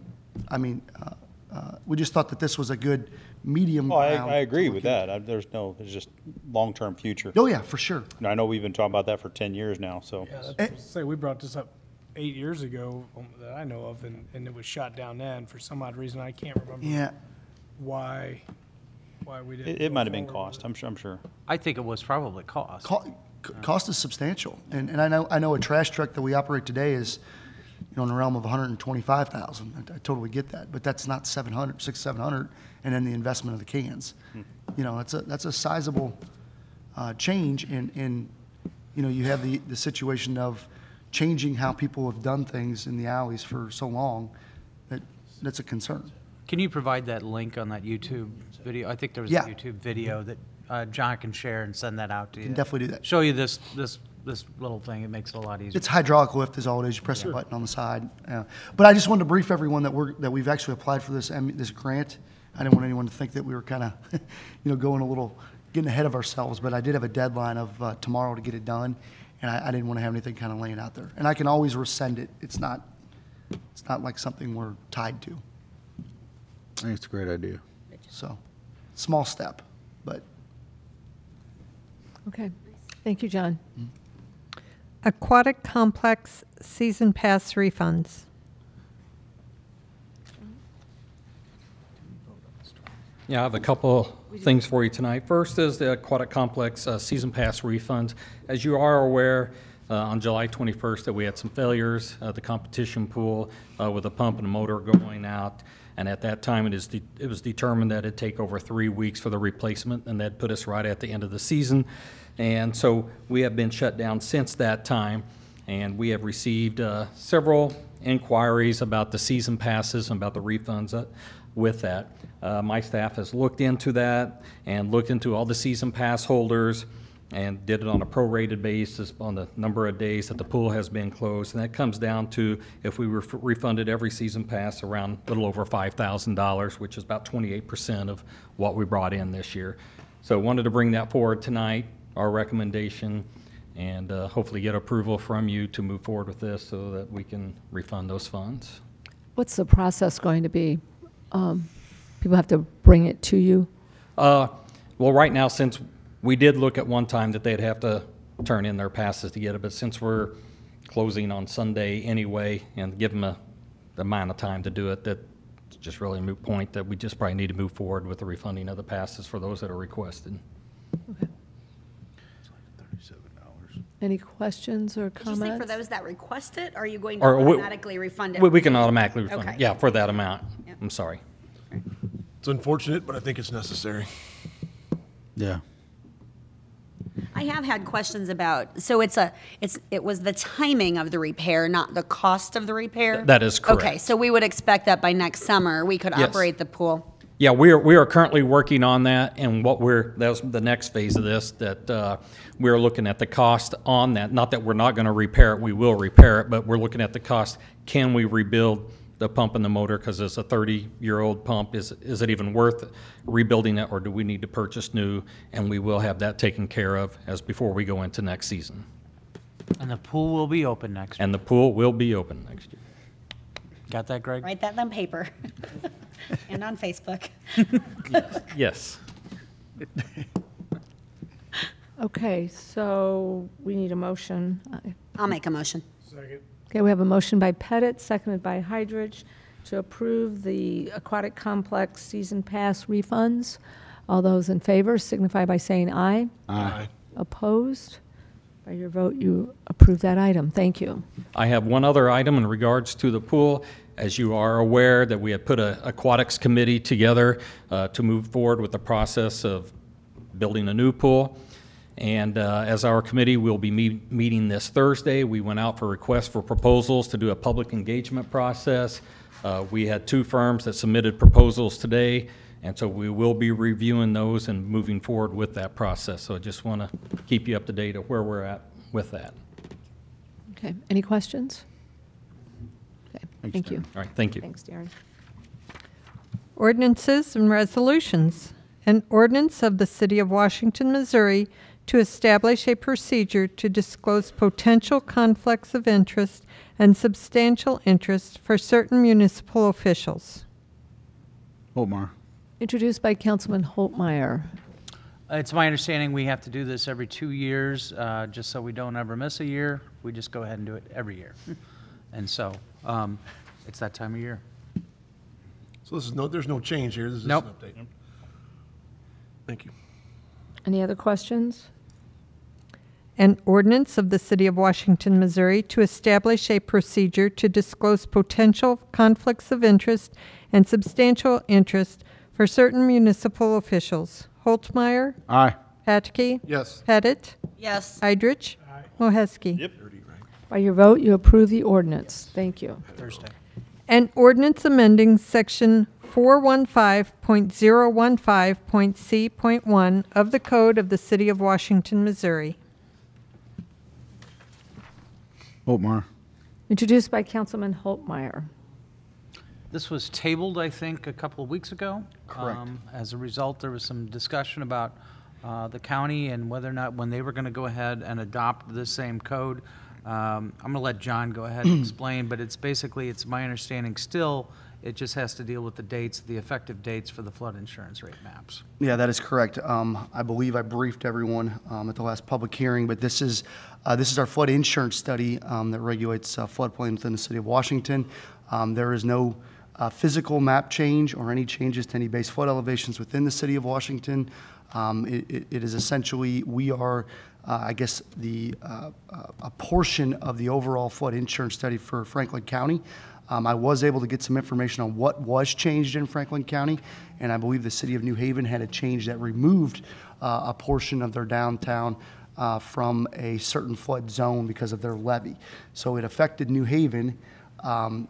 just thought that this was a good medium Oh, ground I agree to with look at. that. There's just long-term future. Oh, yeah, for sure. And I know we've been talking about that for 10 years now, so. Say, we brought this up 8 years ago that I know of, and it was shot down then for some odd reason. I can't remember Yeah. why we didn't. It go might have been forward cost, with it. I'm sure. I think it was probably cost. Cost is substantial, and I know a trash truck that we operate today is, in the realm of 125,000. I totally get that, but that's not 700, and then the investment of the cans. That's a sizable change, and you have the situation of changing how people have done things in the alleys for so long. That's a concern. Can you provide that link on that YouTube video? I think there was Yeah. a YouTube video that John can share and send that out to you. Can definitely do that. Show you this little thing. It makes it a lot easier. It's hydraulic lift is all it is. You press a button on the side. But I just wanted to brief everyone that we've actually applied for this grant. I didn't want anyone to think that we were kind of, getting ahead of ourselves. But I did have a deadline of tomorrow to get it done, and I didn't want to have anything kind of laying out there. And I can always rescind it. It's not It's not like something we're tied to. I think it's a great idea. So, small step, but Okay. Thank you, John. Aquatic complex season pass refunds. Yeah, I have a couple things for you tonight. First is the aquatic complex season pass refunds. As you are aware, on July 21st that we had some failures at the competition pool with a pump and a motor going out. And at that time, it was determined that it'd take over 3 weeks for the replacement, and that put us right at the end of the season. And so we have been shut down since that time, and we have received several inquiries about the season passes and about the refunds with that. My staff has looked into that and looked into all the season pass holders and did it on a prorated basis on the number of days that the pool has been closed. And that comes down to, if we refunded every season pass, around a little over $5,000, which is about 28% of what we brought in this year. So wanted to bring that forward tonight, our recommendation, and hopefully get approval from you to move forward with this so that we can refund those funds. What's the process going to be? People have to bring it to you? Well, right now, since we did look at one time that they'd have to turn in their passes to get it, but since we're closing on Sunday anyway and give them the amount of time to do it, that's just really a moot point, that we just probably need to move forward with the refunding of the passes for those that are requested. Okay. Any questions or Did you comments? say for those that request it, or are you going to Or automatically refund it? We can automatically refund it, Okay. yeah, for that amount. Yep. I'm sorry. It's unfortunate, but I think it's necessary. Yeah. I have had questions about, so it was the timing of the repair, not the cost of the repair? That is correct. Okay, so we would expect that by next summer, we could Yes. operate the pool. Yeah, we are currently working on that, and that's the next phase of this, that we're looking at the cost on that. Not that we're not going to repair it, we will repair it, but we're looking at the cost. Can we rebuild the pump and the motor, because it's a 30-year-old pump? Is it even worth rebuilding it, or do we need to purchase new? And we will have that taken care of as before we go into next season. And the pool will be open next year. And the pool will be open next year. Got that, Greg? Write that on paper and on Facebook. Yes. Okay, so we need a motion. I'll make a motion. Second. Okay, we have a motion by Pettit, seconded by Hydrich, to approve the aquatic complex season pass refunds. All those in favor signify by saying aye. Aye. Opposed? By your vote, you approve that item. Thank you. I have one other item in regards to the pool. As you are aware, that we had put an aquatics committee together to move forward with the process of building a new pool. And as our committee, we'll be meeting this Thursday. We went out for requests for proposals to do a public engagement process. We had 2 firms that submitted proposals today, and so we will be reviewing those and moving forward with that process. So I just want to keep you up to date of where we're at with that. Okay, any questions? Okay, thank you. All right, thank you. Thanks, Darren. Ordinances and resolutions. An ordinance of the City of Washington, Missouri to establish a procedure to disclose potential conflicts of interest and substantial interest for certain municipal officials. Holtmeyer. Introduced by Councilman Holtmeyer. It's my understanding we have to do this every 2 years, just so we don't ever miss a year. We just go ahead and do it every year. And so it's that time of year. So there's no change here. This is Nope. just an update. Thank you. Any other questions? An ordinance of the City of Washington, Missouri to establish a procedure to disclose potential conflicts of interest and substantial interest for certain municipal officials. Holtmeyer. Aye. Patke. Yes. Pettit. Yes. Hydrich. Mohesky. Yep. By your vote, you approve the ordinance. Thank you. Thursday. An ordinance amending Section 415.015.c.1 of the Code of the City of Washington, Missouri. Holtmeyer. Introduced by Councilman Holtmeyer. This was tabled, I think, a couple of weeks ago. Correct. As a result, there was some discussion about the county and whether or not, when they were going to go ahead and adopt this same code, I'm going to let John go ahead and explain, but it's basically, it's my understanding still, it just has to deal with the dates, the effective dates for the flood insurance rate maps. Yeah, that is correct. I believe I briefed everyone at the last public hearing, but this is our flood insurance study that regulates floodplain within the city of Washington. There is no physical map change or any changes to any base flood elevations within the city of Washington. It is essentially, we are, I guess, a portion of the overall flood insurance study for Franklin County. I was able to get some information on what was changed in Franklin County, and I believe the city of New Haven had a change that removed a portion of their downtown from a certain flood zone because of their levee. So it affected New Haven,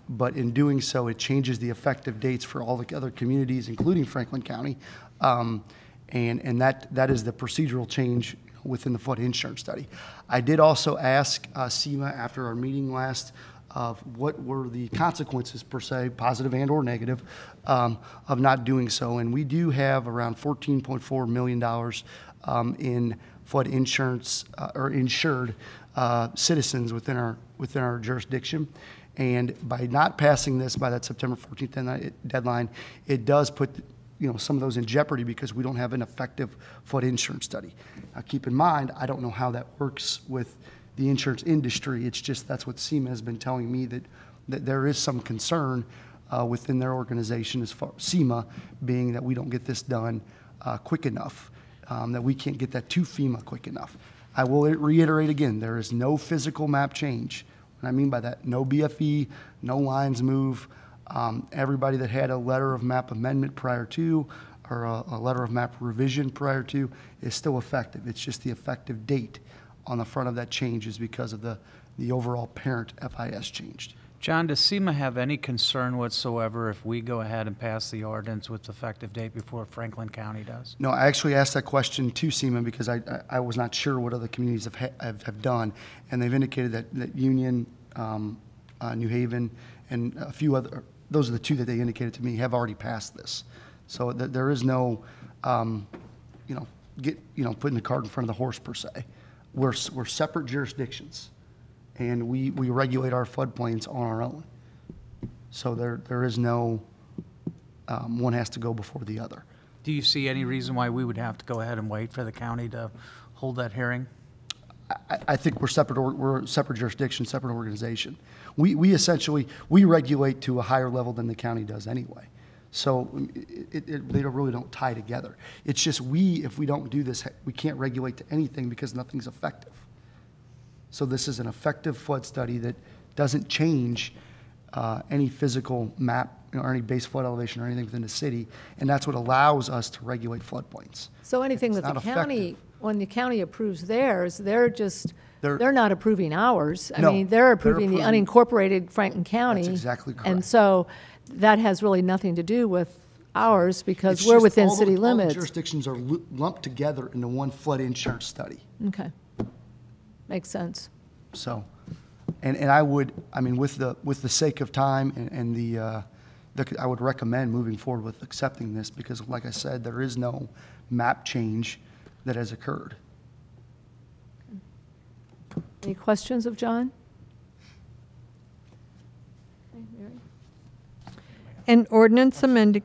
but in doing so, it changes the effective dates for all the other communities, including Franklin County. And that is the procedural change within the flood insurance study. I did also ask SEMA after our meeting last of what were the consequences per se, positive and or negative, of not doing so. And we do have around $14.4 million in flood insurance or insured citizens within our jurisdiction. And by not passing this by that September 14th deadline, it does put some of those in jeopardy because we don't have an effective flood insurance study. Now, keep in mind, I don't know how that works with the insurance industry. It's just that's what SEMA has been telling me, that there is some concern within their organization, as far SEMA, being that we don't get this done quick enough, that we can't get that to FEMA quick enough. I will reiterate again, there is no physical map change. What I mean by that, no BFE, no lines move. Everybody that had a letter of map amendment prior to, or a letter of map revision prior to, is still effective. It's just the effective date on the front of that change is because of the overall parent FIS changed. John, does SEMA have any concern whatsoever if we go ahead and pass the ordinance with effective date before Franklin County does? No, I actually asked that question to SEMA because I was not sure what other communities have done, and they've indicated that Union, New Haven, and a few other, those are the two that they indicated to me, have already passed this. So there is no, putting the cart in front of the horse per se. We're separate jurisdictions, and we regulate our floodplains on our own. So there is no, one has to go before the other. Do you see any reason why we would have to go ahead and wait for the county to hold that hearing? I think we're separate jurisdiction, separate organization. We essentially, we regulate to a higher level than the county does anyway. So they really don't tie together. It's just if we don't do this, we can't regulate to anything because nothing's effective. So this is an effective flood study that doesn't change any physical map or any base flood elevation or anything within the city, and that's what allows us to regulate floodplains. So anything that the county, when the county approves theirs, they're not approving ours. I mean, they're approving the unincorporated Franklin County. That's exactly correct. And so that has really nothing to do with ours because It's we're just within all city the limits. jurisdictions are lumped together into one flood insurance study. Okay. Makes sense. So, and I would, I mean, with the sake of time and I would recommend moving forward with accepting this because, like I said, there is no map change that has occurred. Any questions of John? Okay, Mary? An ordinance amending,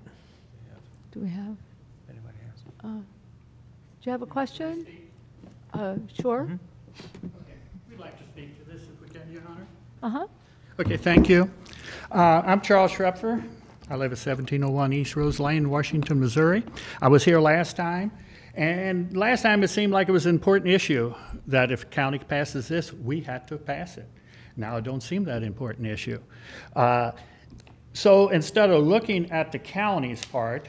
Do we have? Anybody has? Do you have a question? Sure. We'd like to speak to this if we can, Your Honor. Uh-huh. Okay, thank you. I'm Charles Schrepfer. I live at 1701 East Rose Lane, Washington, Missouri. I was here last time, and last time it seemed like it was an important issue that if county passes this, we had to pass it. Now it don't seem that important issue. So instead of looking at the county's part,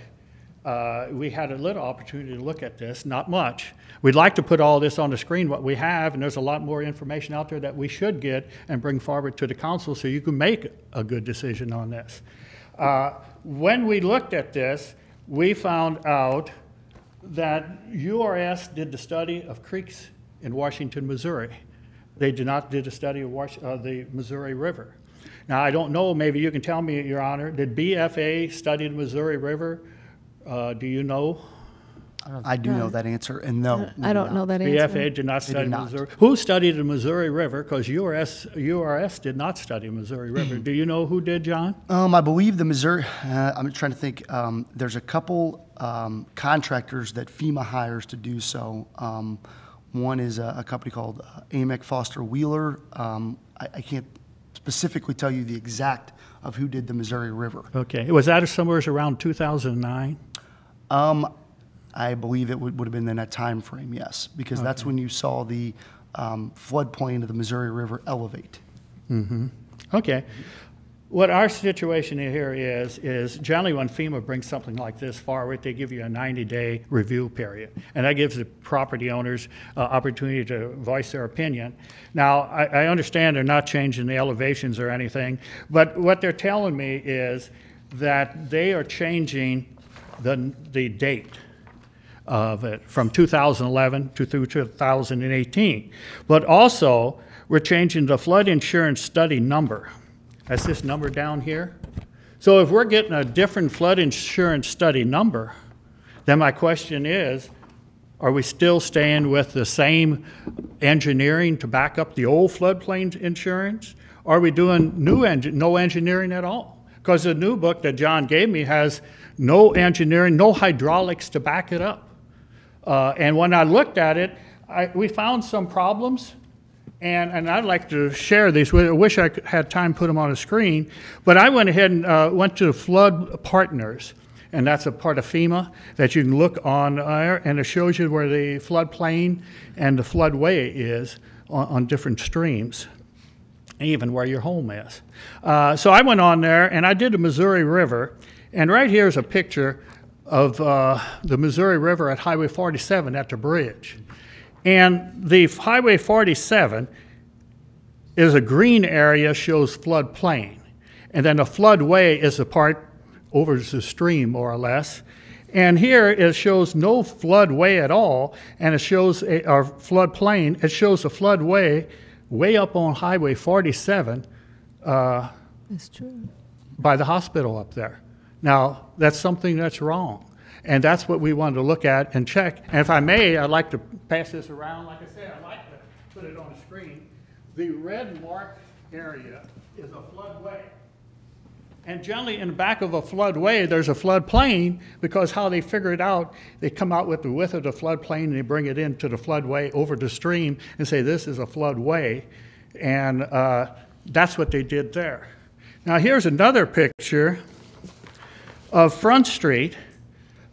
we had a little opportunity to look at this, not much. We'd like to put all this on the screen, what we have, and there's a lot more information out there that we should get and bring forward to the council so you can make a good decision on this. When we looked at this, we found out that URS did the study of creeks in Washington, Missouri. They did not did a study of the Missouri River. Now, I don't know, maybe you can tell me, Your Honor, did BFA study the Missouri River? Do you know? I do know that answer, and no. we I did don't not. know that answer. BFA did not They study did not. Missouri. Who studied the Missouri River? Because URS did not study Missouri River. Do you know who did, John? I believe the Missouri, I'm trying to think, there's a couple contractors that FEMA hires to do so. One is a company called Amec Foster Wheeler. I can't specifically tell you the exact of who did the Missouri River. Okay. Was that somewhere around 2009? I believe it would have been in that time frame, yes, because that's when you saw the floodplain of the Missouri River elevate. Okay. What our situation here is generally when FEMA brings something like this forward, they give you a 90-day review period. And that gives the property owners opportunity to voice their opinion. Now, I understand they're not changing the elevations or anything, but what they're telling me is that they are changing the date of it from 2011 to through 2018. But also, we're changing the flood insurance study number. That's this number down here. So if we're getting a different flood insurance study number, then my question is, are we still staying with the same engineering to back up the old floodplain insurance? Are we doing no engineering at all? Because the new book that John gave me has no engineering, no hydraulics to back it up. And when I looked at it, we found some problems. And I'd like to share these. I wish I had time to put them on a screen. But I went ahead and went to Flood Partners, and that's a part of FEMA that you can look on there, and it shows you where the floodplain and the floodway is on different streams, even where your home is. So I went on there, and I did the Missouri River, and right here is a picture of the Missouri River at Highway 47 at the bridge. And the Highway 47 is a green area, shows floodplain. And then the floodway is the part over the stream, more or less. And here it shows no floodway at all, and it shows our floodplain. It shows the floodway way up on Highway 47 That's true. by the hospital up there. Now, that's something that's wrong. And that's what we wanted to look at and check. And if I may, I'd like to pass this around. Like I said, I'd like to put it on the screen. The red marked area is a floodway. And generally in the back of a floodway, there's a floodplain, because how they figure it out, they come out with the width of the floodplain and they bring it into the floodway over the stream and say this is a floodway. And that's what they did there. Now here's another picture of Front Street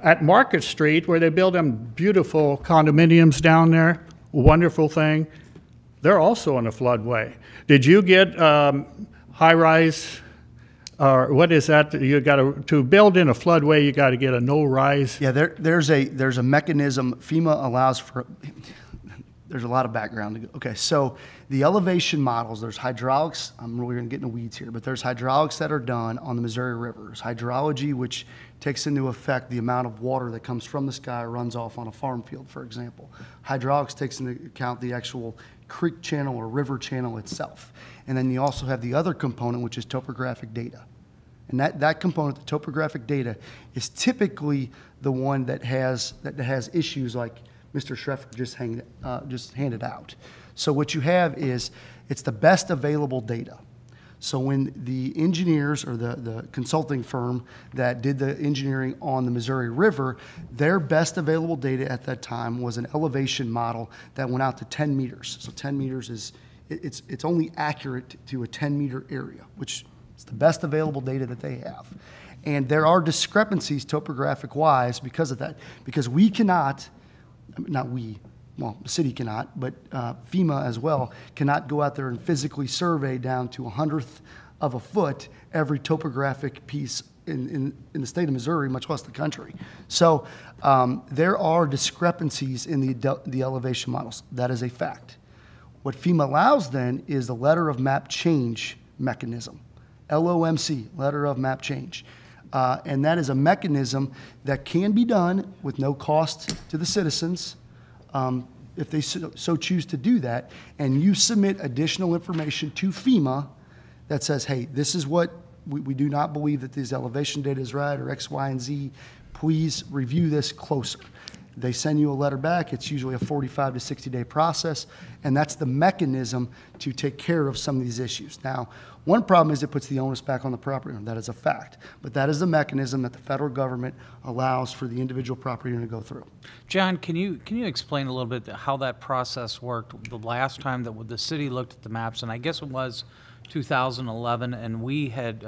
at Market Street, where they build them beautiful condominiums down there. Wonderful thing. They're also in a floodway. Did you get high-rise, or what is that? You got to build in a floodway, you got to get a no-rise. Yeah, there's a mechanism FEMA allows for. There's a lot of background. Okay, so the elevation models, there's hydraulics. I'm really going to get in the weeds here, but there's hydraulics that are done on the Missouri River. There's hydrology, which takes into effect the amount of water that comes from the sky or runs off on a farm field, for example. Hydraulics takes into account the actual creek channel or river channel itself. And then you also have the other component, which is topographic data. And that component, the topographic data, is typically the one that has issues like Mr. Schreffer just handed out. So what you have is, it's the best available data. So when the engineers or the consulting firm that did the engineering on the Missouri River, their best available data at that time was an elevation model that went out to 10 meters. So 10 meters is, it's only accurate to a 10-meter area, which is the best available data that they have. And there are discrepancies topographic-wise because of that, because we cannot, not we, well, the city cannot, but FEMA as well, cannot go out there and physically survey down to 100th of a foot every topographic piece in the state of Missouri, much less the country. So there are discrepancies in the elevation models. That is a fact. What FEMA allows then is the letter of map change mechanism, LOMC, letter of map change. And that is a mechanism that can be done with no cost to the citizens, if they so choose to do that, and you submit additional information to FEMA that says, hey, this is what we do not believe that this elevation data is right, or X, Y, and Z. Please review this closer. They send you a letter back. It's usually a 45 to 60-day process, and that's the mechanism to take care of some of these issues. Now, one problem is it puts the onus back on the property owner. That is a fact. But that is the mechanism that the federal government allows for the individual property owner to go through. John, can you explain a little bit how that process worked the last time that the city looked at the maps? And I guess it was 2011, and we had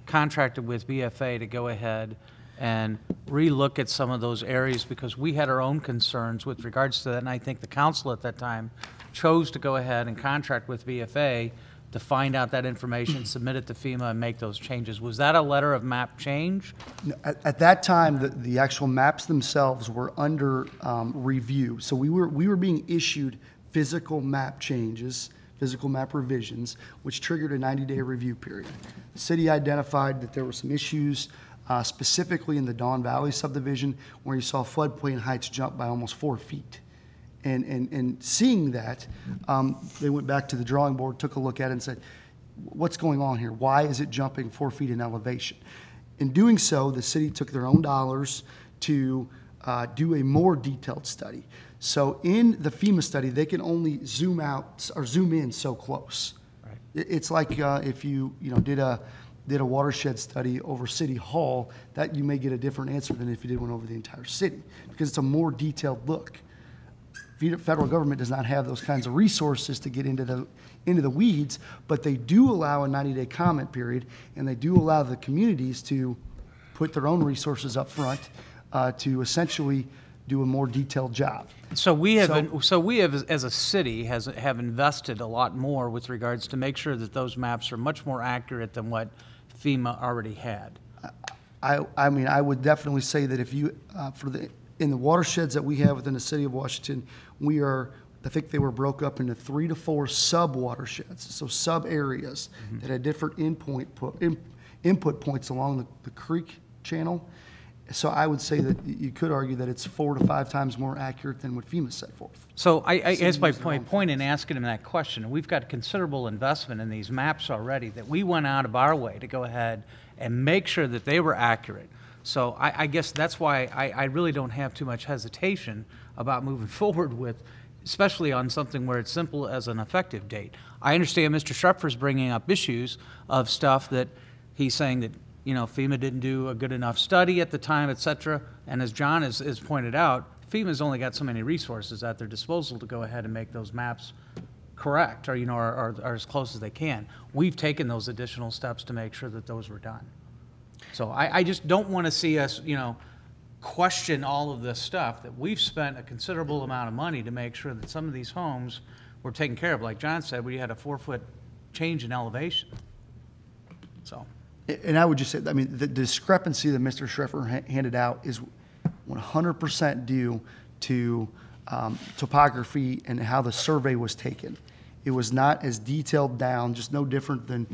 contracted with BFA to go ahead and relook at some of those areas because we had our own concerns with regards to that. And I think the council at that time chose to go ahead and contract with BFA to find out that information, submit it to FEMA, and make those changes. Was that a letter of map change? At that time, the actual maps themselves were under review. So we were being issued physical map changes, physical map revisions, which triggered a 90-day review period. The city identified that there were some issues, specifically in the Dawn Valley subdivision, where you saw floodplain heights jump by almost 4 feet. And seeing that, they went back to the drawing board, took a look at it and said, what's going on here? Why is it jumping 4 feet in elevation? In doing so, the city took their own dollars to do a more detailed study. So in the FEMA study, they can only zoom out or zoom in so close. Right. It's like if you did a watershed study over City Hall, that you may get a different answer than if you did one over the entire city, because it's a more detailed look. Federal government does not have those kinds of resources to get into the weeds, but they do allow a 90-day comment period, and they do allow the communities to put their own resources up front to essentially do a more detailed job. So we have, as a city, have invested a lot more with regards to make sure that those maps are much more accurate than what FEMA already had. I mean, I would definitely say that if you, in the watersheds that we have within the city of Washington, I think they were broke up into 3 to 4 sub-watersheds, so sub-areas that had different input points along the creek channel. So I would say that you could argue that it's 4 to 5 times more accurate than what FEMA set forth. So I guess my point in asking him that question, we've got considerable investment in these maps already that we went out of our way to go ahead and make sure that they were accurate. So I guess that's why I really don't have too much hesitation about moving forward with, especially on something where it's simple as an effective date. I understand Mr. Schrepfer's bringing up issues of stuff that he's saying that, FEMA didn't do a good enough study at the time, et cetera. And as John has pointed out, FEMA's only got so many resources at their disposal to go ahead and make those maps correct or, are as close as they can. We've taken those additional steps to make sure that those were done. So I just don't want to see us, question all of this stuff that we've spent a considerable amount of money to make sure that some of these homes were taken care of. Like John said, we had a 4-foot change in elevation. So. And I would just say, I mean, the discrepancy that Mr. Schreffer handed out is 100% due to topography and how the survey was taken. It was not as detailed down, just no different than,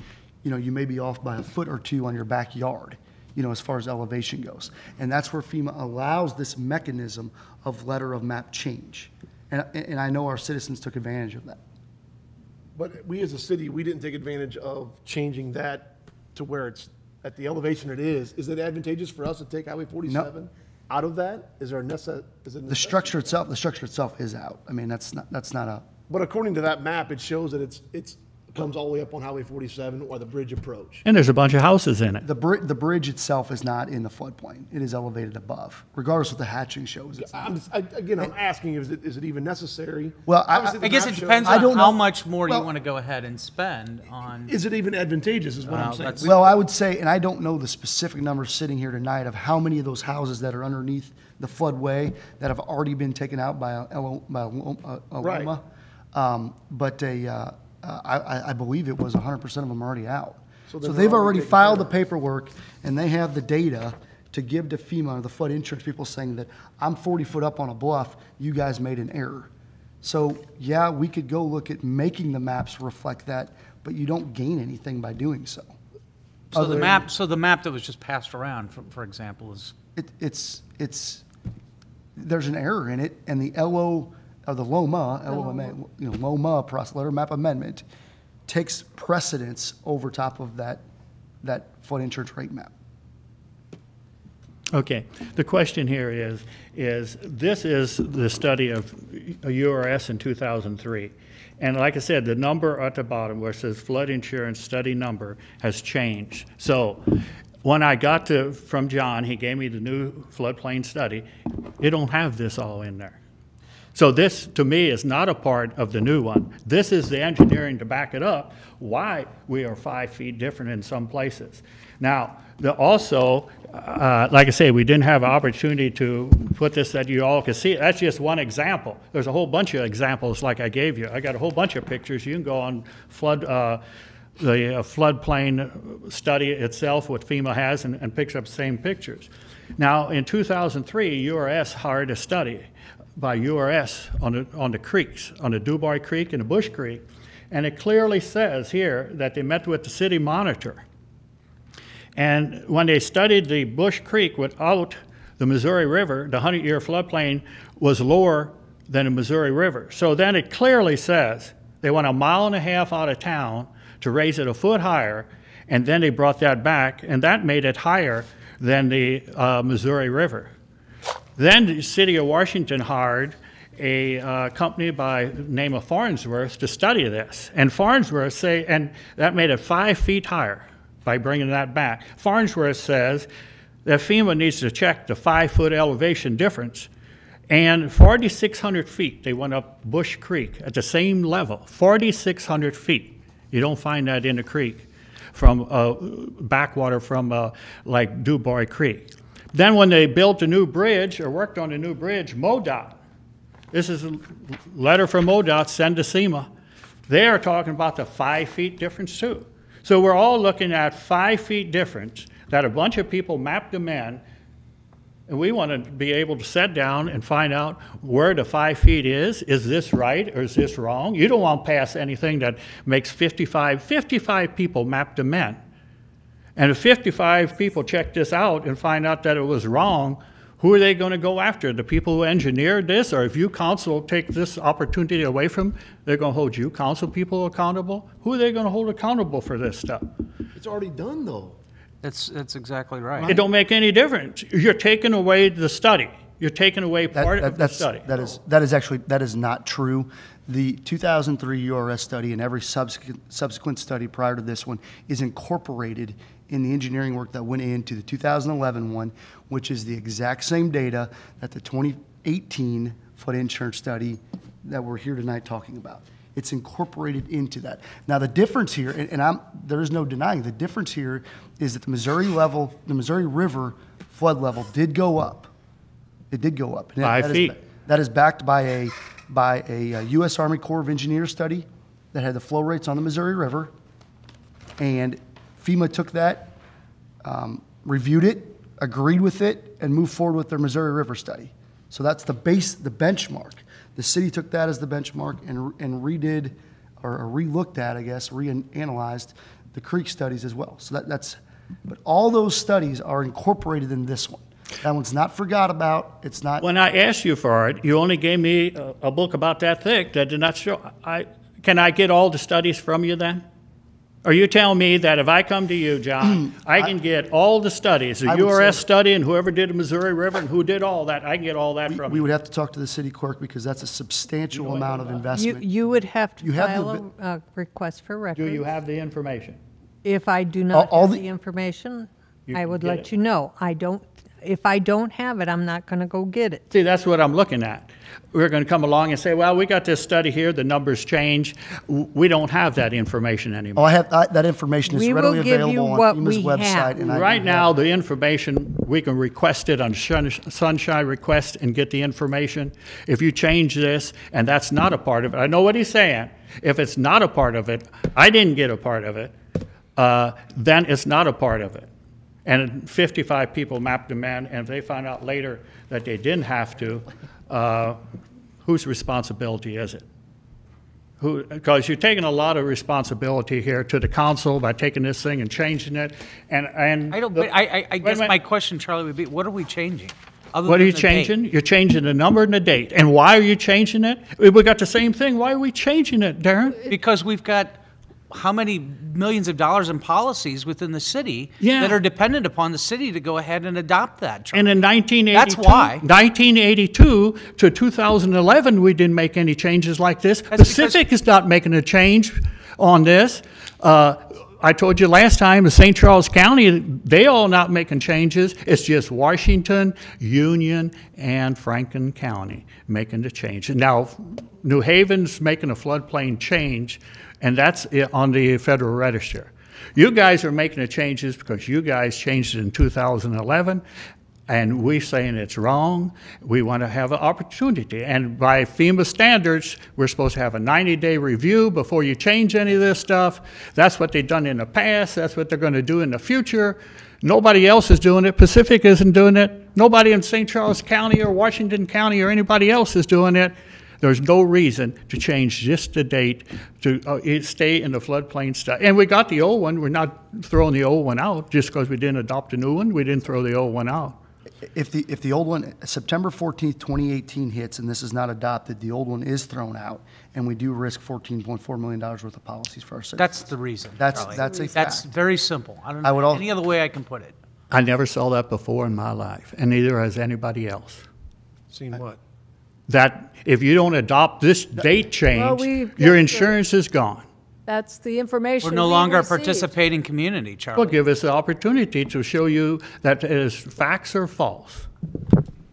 you may be off by a foot or two on your backyard, as far as elevation goes. And that's where FEMA allows this mechanism of letter of map change. And I know our citizens took advantage of that. But we as a city, we didn't take advantage of changing that to where it's at the elevation it is. Is it advantageous for us to take Highway 47 out of that? Is there the structure itself is out. I mean, that's not a. But according to that map, it shows that it comes all the way up on Highway 47 or the bridge approach. And there's a bunch of houses in it. The bridge itself is not in the floodplain. It is elevated above, regardless of what the hatching shows. I'm asking, is it even necessary? Well, I guess it depends on how much more you want to go ahead and spend on. Is it even advantageous is what I'm saying. Well, I would say, and I don't know the specific numbers sitting here tonight of how many of those houses that are underneath the floodway that have already been taken out by a LOMA. I believe it was 100% of them already out. So they've already filed the paperwork, and they have the data to give to FEMA, or the flood insurance people, saying that I'm 40 foot up on a bluff, you guys made an error. So yeah, we could go look at making the maps reflect that, but you don't gain anything by doing so. So the map that was just passed around, for example, is there's an error in it, and the LOMA process, letter map amendment, takes precedence over top of that flood insurance rate map. Okay, the question here is this is the study of URS in 2003. And like I said, the number at the bottom where it says flood insurance study number has changed. So when I got from John, he gave me the new floodplain study. It don't have this all in there. So this, to me, is not a part of the new one. This is the engineering to back it up, why we are 5 feet different in some places. Now, also, like I say, we didn't have an opportunity to put this that you all could see. That's just one example. There's a whole bunch of examples like I gave you. I got a whole bunch of pictures. You can go on the floodplain study itself, what FEMA has, and picks up the same pictures. Now, in 2003, URS hired a study by URS on the creeks, on the Dubois Creek and the Bush Creek, and it clearly says here that they met with the city monitor. And when they studied the Bush Creek without the Missouri River, the 100-year floodplain was lower than the Missouri River. So then it clearly says they went 1.5 miles out of town to raise it a foot higher, and then they brought that back, and that made it higher than the Missouri River. Then the city of Washington hired a company by the name of Farnsworth to study this. And Farnsworth and that made it 5 feet higher by bringing that back. Farnsworth says that FEMA needs to check the 5-foot elevation difference. And 4,600 feet, they went up Bush Creek at the same level, 4,600 feet. You don't find that in the creek from backwater from like Dubois Creek. Then when they built a new bridge or worked on a new bridge, MoDOT, this is a letter from MoDOT sent to SEMA. They are talking about the 5 feet difference too. So we're all looking at 5 feet difference that a bunch of people mapped them in, and we want to be able to sit down and find out where the 5 feet is. Is this right or is this wrong? You don't want to pass anything that makes 55 people mapped them in. And if 55 people check this out and find out that it was wrong, who are they going to go after? The people who engineered this? Or if you council take this opportunity away from them, they're going to hold you council people accountable? Who are they going to hold accountable for this stuff? It's already done, though. That's exactly right. It don't make any difference. You're taking away the study. You're taking away part of the study. That is not true. The 2003 URS study and every subsequent study prior to this one is incorporated in the engineering work that went into the 2011 one, which is the exact same data that the 2018 flood insurance study that we're here tonight talking about. It's incorporated into that. Now the difference here, and there is no denying, the difference here is that the Missouri River flood level did go up. It did go up. 5 feet. That is backed by a U.S. Army Corps of Engineers study that had the flow rates on the Missouri River, and FEMA took that, reviewed it, agreed with it, and moved forward with their Missouri River study. So that's the benchmark. The city took that as the benchmark and redid, or relooked at, I guess, reanalyzed the creek studies as well. So but all those studies are incorporated in this one. That one's not forgot about. It's not. When I asked you for it, you only gave me a book about that thick that did not show. Can I get all the studies from you then? Are you telling me that if I come to you, John, I can get all the studies, the URS study and whoever did the Missouri River and who did all that, I can get all that from you? We would have to talk to the city clerk because that's a substantial amount of investment. You would have to file a request for records. Do you have the information? If I do not have the information, I would let you know. If I don't have it, I'm not going to go get it. See, that's what I'm looking at. We're going to come along and say, well, we got this study here, the numbers change. We don't have that information anymore. That information is readily available on FEMA's website. And right now, the information, we can request it on Sunshine Request and get the information. If you change this and that's not a part of it, I know what he's saying. If it's not a part of it, I didn't get a part of it, then it's not a part of it. And 55 people mapped them in, and if they find out later that they didn't have to, whose responsibility is it? Because you're taking a lot of responsibility here to the council by taking this thing and changing it. I guess my question, Charlie, would be, what are we changing? What are you changing? You're changing the number and the date. And why are you changing it? We got the same thing. Why are we changing it, Darren? Because we've got how many millions of dollars in policies within the city Yeah. that are dependent upon the city to go ahead and adopt that. And in 1982, That's why. 1982 to 2011, we didn't make any changes like this. Pacific is not making a change on this. I told you last time, the St. Charles County, they all not making changes. It's just Washington, Union, and Franklin County making the change. And now, New Haven's making a floodplain change, and that's on the Federal Register. You guys are making the changes because you guys changed it in 2011, and we're saying it's wrong. We want to have an opportunity. And by FEMA standards, we're supposed to have a 90-day review before you change any of this stuff. That's what they've done in the past. That's what they're going to do in the future. Nobody else is doing it. Pacific isn't doing it. Nobody in St. Charles County or Washington County or anybody else is doing it. There's no reason to change just the date to stay in the floodplain stuff. And we got the old one. We're not throwing the old one out just because we didn't adopt a new one. We didn't throw the old one out. If the old one, September 14th, 2018 hits and this is not adopted, the old one is thrown out, and we do risk $14.4 million worth of policies for our citizens. That's the reason. Charlie. That's a That's fact. very simple. I don't I would know al- any other way I can put it. I never saw that before in my life, and neither has anybody else. Seen what? That if you don't adopt this date change, we've your got insurance is gone. That's the information We're no we longer a received. participating community, Charlie. Well, give us the opportunity to show you that it is facts or false.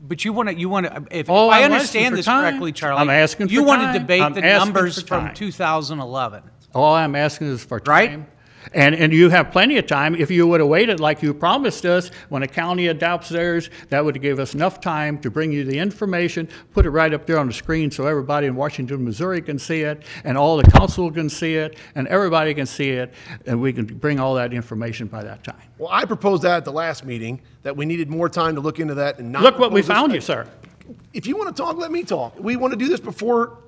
But you want to, if Oh, I I'm asking understand for this time. correctly, Charlie. I'm asking you for want to time. debate I'm the asking numbers for from time. 2011. All I'm asking is for time. Right? And you have plenty of time. If you would have waited like you promised us when a county adopts theirs, that would give us enough time to bring you the information, put it right up there on the screen so everybody in Washington, Missouri can see it, and all the council can see it, and everybody can see it, and we can bring all that information by that time. Well, I proposed that at the last meeting, that we needed more time to look into that and not. Look what we propose this found way. you, sir. If you want to talk, let me talk. We want to do this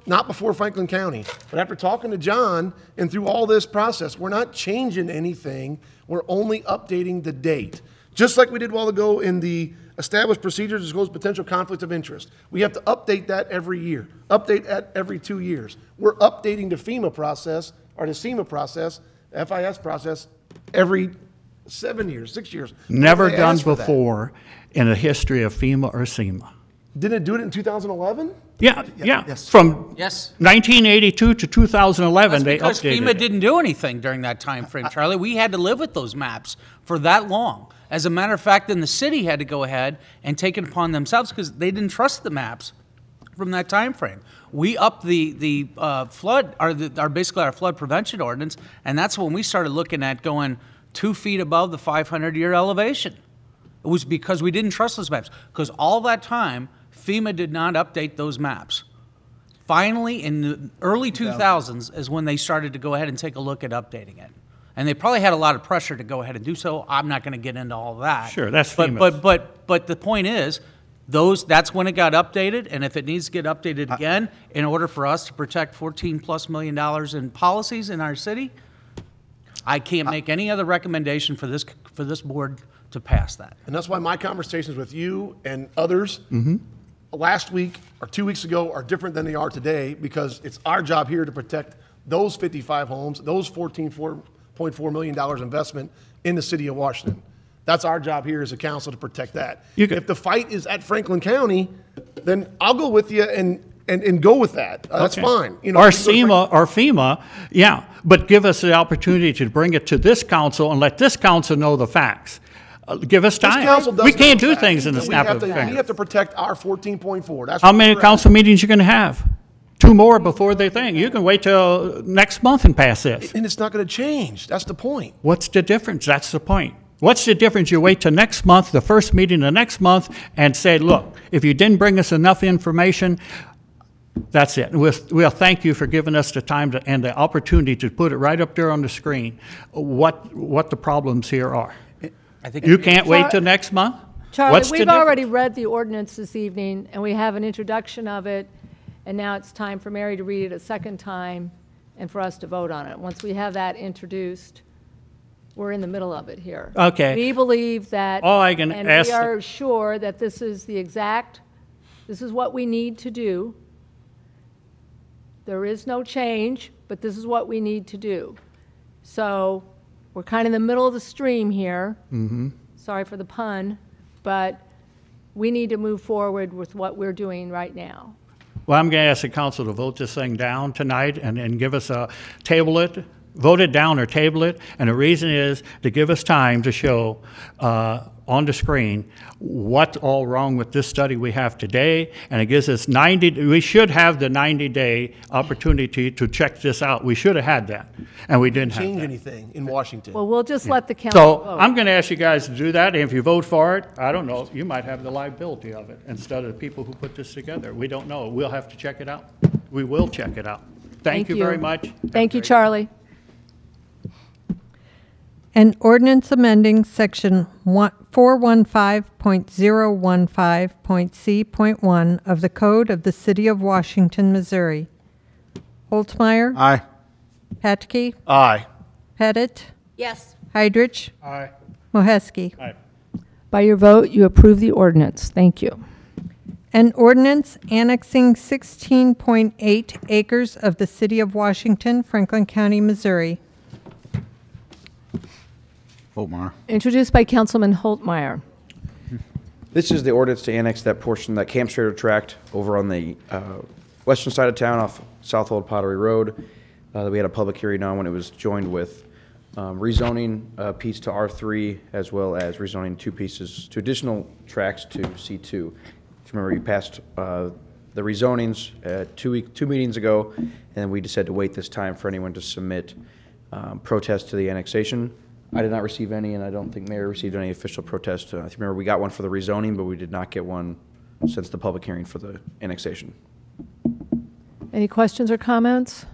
not before Franklin County. But after talking to John and through all this process, we're not changing anything. We're only updating the date. Just like we did a while ago in the established procedures as well as potential conflict of interest. We have to update that every year, update that every 2 years. We're updating the FEMA process, or the SEMA process, FIS process, every 7 years, 6 years. Never They done asked for that. before in the history of FEMA or SEMA. Didn't it do it in 2011? Yeah. Yes. From Yes. 1982 to 2011, That's they because updated FEMA it. didn't do anything during that time frame, Charlie. We had to live with those maps for that long. As a matter of fact, then the city had to go ahead and take it upon themselves because they didn't trust the maps from that time frame. We upped the flood, basically our flood prevention ordinance, and that's when we started looking at going 2 feet above the 500-year elevation. It was because we didn't trust those maps. Because all that time, FEMA did not update those maps. Finally, in the early 2000s is when they started to go ahead and take a look at updating it. And they probably had a lot of pressure to go ahead and do so. I'm not going to get into all of that. Sure, that's but, FEMA's. but the point is, that's when it got updated, and if it needs to get updated again in order for us to protect $14+ million in policies in our city, I can't make any other recommendation for this board to pass that. And that's why my conversations with you and others last week or 2 weeks ago are different than they are today, because it's our job here to protect those 55 homes, those $14.4 million investment in the city of Washington. That's our job here as a council, to protect that. If the fight is at Franklin County, then I'll go with you and go with that. That's Okay. fine. You know, Or we can go to FEMA, yeah, but give us the opportunity to bring it to this council and let this council know the facts. Give us This time. council does We can't know do that. things in the We snap have of a to- We finger. have to protect our 14.4. That's How what many we're at. council meetings you gonna have? 2 more before they think. You can wait till next month and pass this. And it's not going to change. That's the point. What's the difference? That's the point. What's the difference? You wait till next month, the first meeting the next month, and say, look, if you didn't bring us enough information, that's it. We'll thank you for giving us the time and the opportunity to put it right up there on the screen, what the problems here are. You can't wait till next month? Charlie, What's the we've difference? already read the ordinance this evening, and we have an introduction of it, and now it's time for Mary to read it a second time and for us to vote on it. Once we have that introduced, we're in the middle of it here. Okay. We believe that, All I can and ask we the- are sure that this is this is what we need to do. There is no change, but this is what we need to do. So we're kind of in the middle of the stream here. Sorry for the pun, but we need to move forward with what we're doing right now. Well, I'm going to ask the council to vote this thing down tonight and give us a, table it, vote it down or table it. And the reason is to give us time to show on the screen what's all wrong with this study we have today. And it gives us we should have the 90-day opportunity to check this out. We should have had that, and we didn't have Change that. anything in Washington. Well, we'll just let the council So vote. I'm going to ask you guys to do that, and if you vote for it, I don't know, you might have the liability of it instead of the people who put this together. We don't know. We'll have to check it out. We will check it out. Thank you very much. Thank you, Charlie. An ordinance amending section 415.015.c.1 of the Code of the City of Washington, Missouri. Holtzmeyer? Aye. Patke? Aye. Pettit? Yes. Heidrich? Aye. Moheski? Aye. By your vote, you approve the ordinance. Thank you. An ordinance annexing 16.8 acres of the City of Washington, Franklin County, Missouri. Holtmeyer. Introduced by Councilman Holtmeyer. This is the ordinance to annex that portion, that Camp Strader tract over on the western side of town off South Old Pottery Road. That we had a public hearing on when it was joined with rezoning a piece to R3, as well as rezoning two additional tracts to C2. If you remember, you passed the rezonings 2 meetings ago, and we decided to wait this time for anyone to submit protests to the annexation. I did not receive any, and I don't think Mayor received any official protest. If you remember, we got one for the rezoning, but we did not get one since the public hearing for the annexation. Any questions or comments?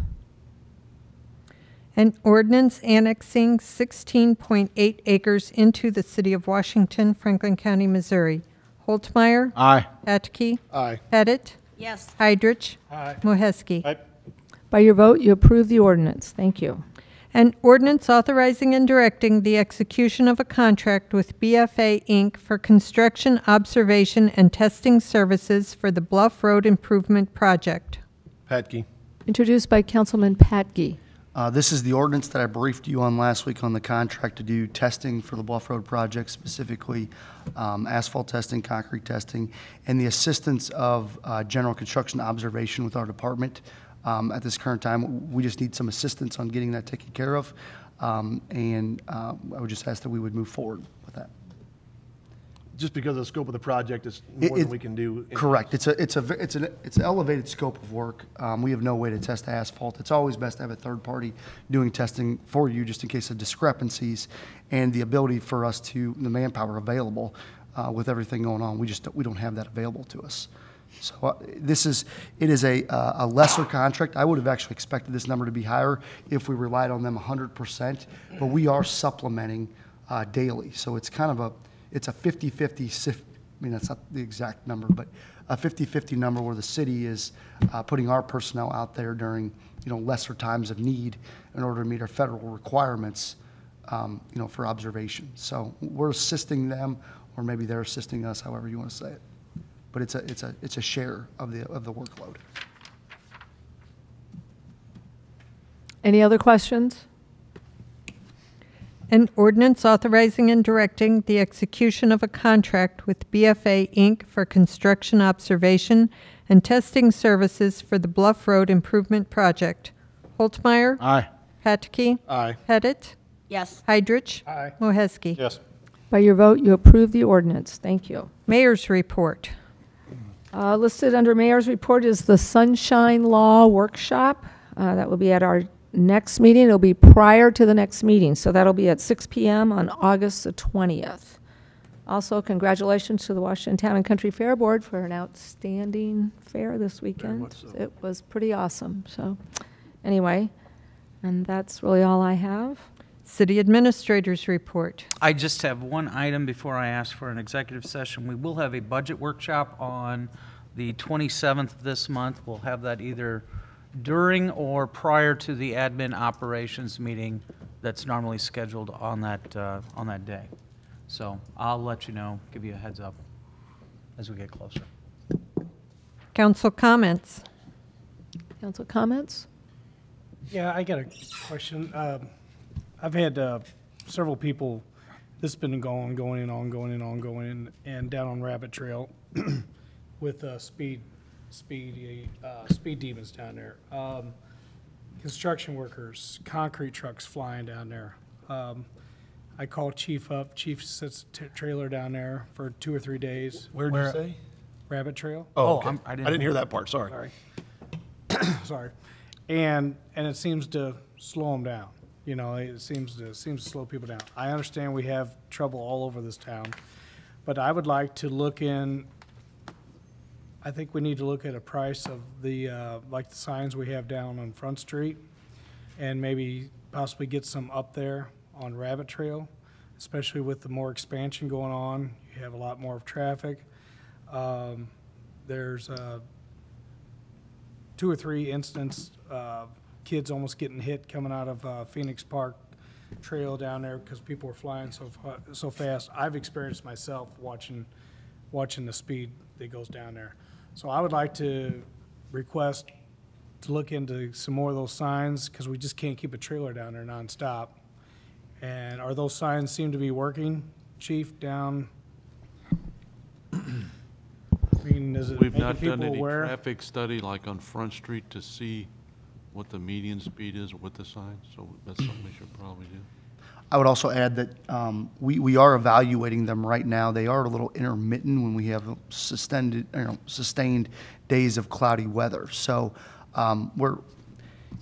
An ordinance annexing 16.8 acres into the City of Washington, Franklin County, Missouri. Holtzmeyer? Aye. Patke? Aye. Pettit? Yes. Heidrich? Aye. Moheski? Aye. By your vote, you approve the ordinance. Thank you. An ordinance authorizing and directing the execution of a contract with BFA Inc. for construction, observation, and testing services for the Bluff Road Improvement Project. Petke. Introduced by Councilman Patke. This is the ordinance that I briefed you on last week on the contract to do testing for the Bluff Road project, specifically asphalt testing, concrete testing, and the assistance of general construction observation with our department. At this current time, we just need some assistance on getting that taken care of, and I would just ask that we would move forward with that. Just because the scope of the project is more than we can do. Correct. It's an elevated scope of work. We have no way to test asphalt. It's always best to have a third party doing testing for you, just in case of discrepancies, and the ability for us to the manpower available with everything going on. We don't have that available to us. So it is a lesser contract. I would have actually expected this number to be higher if we relied on them 100%, but we are supplementing daily. So it's kind of it's a 50-50, I mean, that's not the exact number, but a 50-50 number where the city is putting our personnel out there during, lesser times of need in order to meet our federal requirements, for observation. So we're assisting them, or maybe they're assisting us, however you want to say it. But it's a share of the workload. Any other questions? An ordinance authorizing and directing the execution of a contract with BFA Inc. for construction observation and testing services for the Bluff Road Improvement Project. Holtzmeyer? Aye. Patke? Aye. Pettit? Yes. Heidrich? Aye. Moheski? Yes. By your vote, you approve the ordinance. Thank you. Mayor's report. Listed under Mayor's report is the Sunshine Law Workshop. That will be at our next meeting. It'll be prior to the next meeting, so that'll be at 6 p.m. on August the 20th. Also, congratulations to the Washington Town and Country Fair Board for an outstanding fair this weekend. much so. It was pretty awesome. So anyway, and that's really all I have. City Administrator's report. I just have one item before I ask for an executive session. We will have a budget workshop on the 27th of this month. We'll have that either during or prior to the admin operations meeting that's normally scheduled on that day. So I'll let you know, give you a heads up as we get closer. Council comments. Council comments? Yeah, I got a question. I've had several people, this has been going and down on Rabbit Trail with speed demons down there. Construction workers, concrete trucks flying down there. I called Chief up. Chief sits trailer down there for 2 or 3 days. Where'd you say? Rabbit Trail. Oh, okay. I didn't hear that part, sorry. Sorry. And it seems to slow them down. You know, it seems to slow people down. I understand we have trouble all over this town, but I would like to look in. I think we need to look at a price of the like the signs we have down on Front Street, and maybe possibly get some up there on Rabbit Trail, especially with the more expansion going on. You have a lot more of traffic. There's 2 or 3 incidents, kids almost getting hit coming out of Phoenix Park Trail down there because people were flying so fast. I've experienced myself watching the speed that goes down there. So I would like to request to look into some more of those signs because we just can't keep a trailer down there nonstop. And are those signs seem to be working, Chief, down? I mean, is it We've making not done people any aware? traffic study like on Front Street to see what the median speed is with the signs, so that's something we should probably do. I would also add that we are evaluating them right now. They are a little intermittent when we have sustained days of cloudy weather. So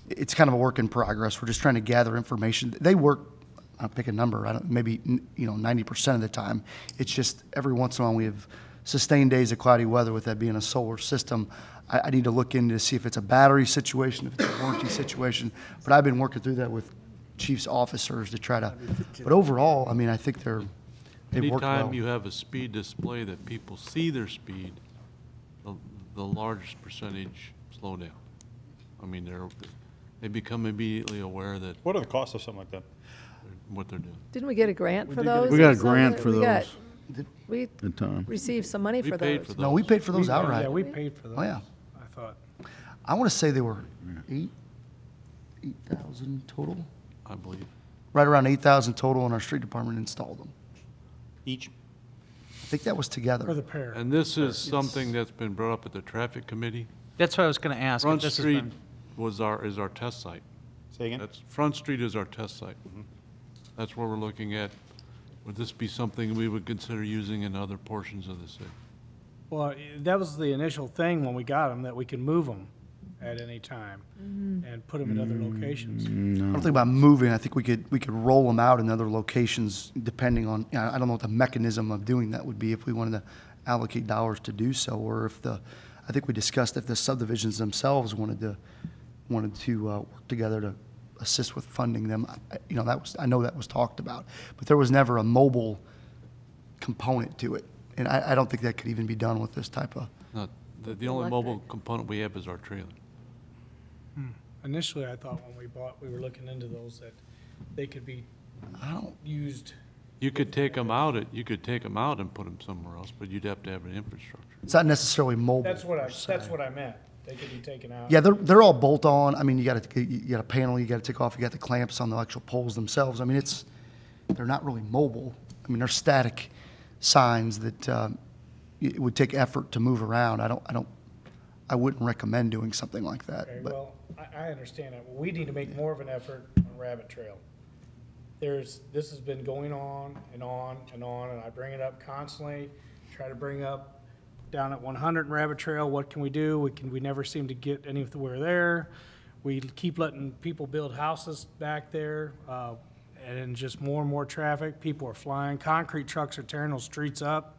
it's kind of a work in progress. We're just trying to gather information. They work. I'll pick a number. Maybe 90% of the time. It's just every once in a while we have sustained days of cloudy weather. With that being a solar system, I need to look into to see if it's a battery situation, if it's a warranty situation. But I've been working through that with chief's officers to try to. But overall, I mean, I think they've worked well. Anytime you have a speed display that people see their speed, the largest percentage slow down. I mean, they become immediately aware that What are the costs of something like that? what they're doing. Didn't we get a grant for those? We got or a grant something? for We got- those. We Good time. received some money We for paid those. for No, we paid for those We- outright. Yeah, we paid for those. Oh, yeah. I thought. I want to say they were 8,000 total. I believe. Right around 8,000 total, and our street department installed them. Each? I think that was together. For the pair. And this is something that's been brought up at the traffic committee. That's what I was going to ask. if Front this has Street been- is our test site. Say again? Front Street is our test site. That's where we're looking at. Would this be something we would consider using in other portions of the city? Well, that was the initial thing when we got them, that we could move them at any time and put them in other locations. I don't think about moving. I think we could roll them out in other locations depending on, I don't know what the mechanism of doing that would be if we wanted to allocate dollars to do so, or if I think we discussed if the subdivisions themselves wanted to work together to assist with funding them. I know that was talked about, but there was never a mobile component to it. And I don't think that could even be done with this type of. No, the only mobile component we have is our trailer. Initially, I thought when we were looking into those, that they could be used. You could take them out and put them somewhere else, but you'd have to have an infrastructure. It's not necessarily mobile. That's what per se. I meant. They could be taken out. Yeah, they're all bolt on. I mean, you got a panel you got to take off. You got the clamps on the actual poles themselves. I mean, they're not really mobile. I mean, they're static signs that it would take effort to move around. I wouldn't recommend doing something like that. Okay, But well, I understand that. We need to make more of an effort on Rabbit Trail. This has been going on and on and on, and I bring it up constantly, try to bring up down at 100 Rabbit Trail, what can we do? We never seem to get anywhere there. We keep letting people build houses back there, and just more and more traffic. People are flying. Concrete trucks are tearing those streets up.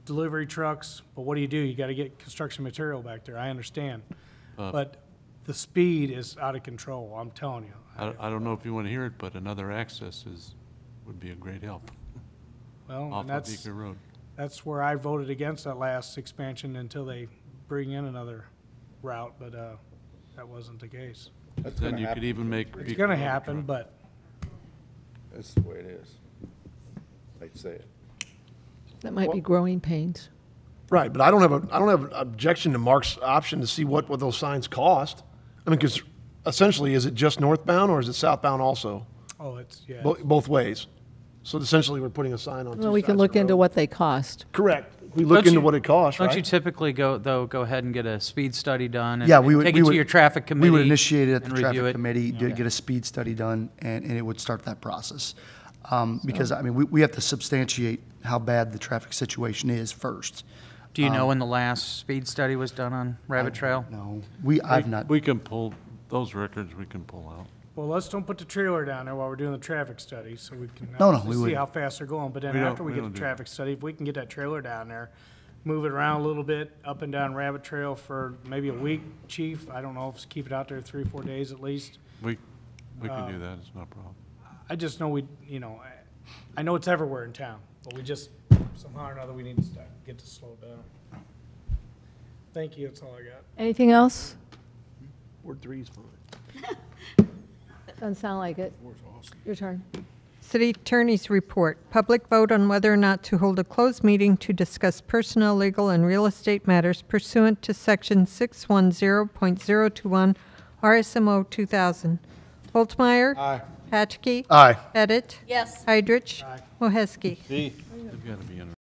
Delivery trucks, but what do? You got to get construction material back there. I understand. But the speed is out of control, I'm telling you. I don't know if you want to hear it, but another access would be a great help. Well, Off and of Beaker Road. that's where I voted against that last expansion until they bring in another route, but that wasn't the case. Then you could even make. It's Beaker gonna Road happen, truck. but That's the way it is. Like say it. That might be growing pains. Right, but I don't have an objection to Mark's option to see what those signs cost. I mean, because essentially, is it just northbound or is it southbound also? Oh, it's, yeah. both ways. So essentially, we're putting a sign on two Well, we sides can of look the into road. what they cost. Correct. We look Don't into you- what it costs, Don't you right? typically go ahead and get a speed study done? Yeah, we would. Take we it would- to your traffic committee? We would initiate it at the and review traffic it? committee, Okay. get a speed study done, and it would start that process. Because, I mean, we have to substantiate how bad the traffic situation is first. Do you know when the last speed study was done on Rabbit Trail? No, I've not. We can pull, those records we can pull out. Well, let's don't put the trailer down there while we're doing the traffic study, so we can No, obviously we see wouldn't. how fast they're going. But then We don't- after we we get don't the do that. traffic study, if we can get that trailer down there, move it around a little bit, up and down Rabbit Trail for maybe a week, chief, I don't know, if keep it out there 3 or 4 days at least. We can do that, it's no problem. I just know I know it's everywhere in town, but we just, somehow or another, we need to get to slow down. Thank you, that's all I got. Anything else? Ward 3 is fine. Doesn't sound like it. Your turn. City Attorney's Report. Public vote on whether or not to hold a closed meeting to discuss personnel, legal, and real estate matters pursuant to Section 610.021 RSMO 2000. Holtmeyer. Aye. Patchke. Aye. Pettit. Yes. Heidrich. Moheski. They've got to be in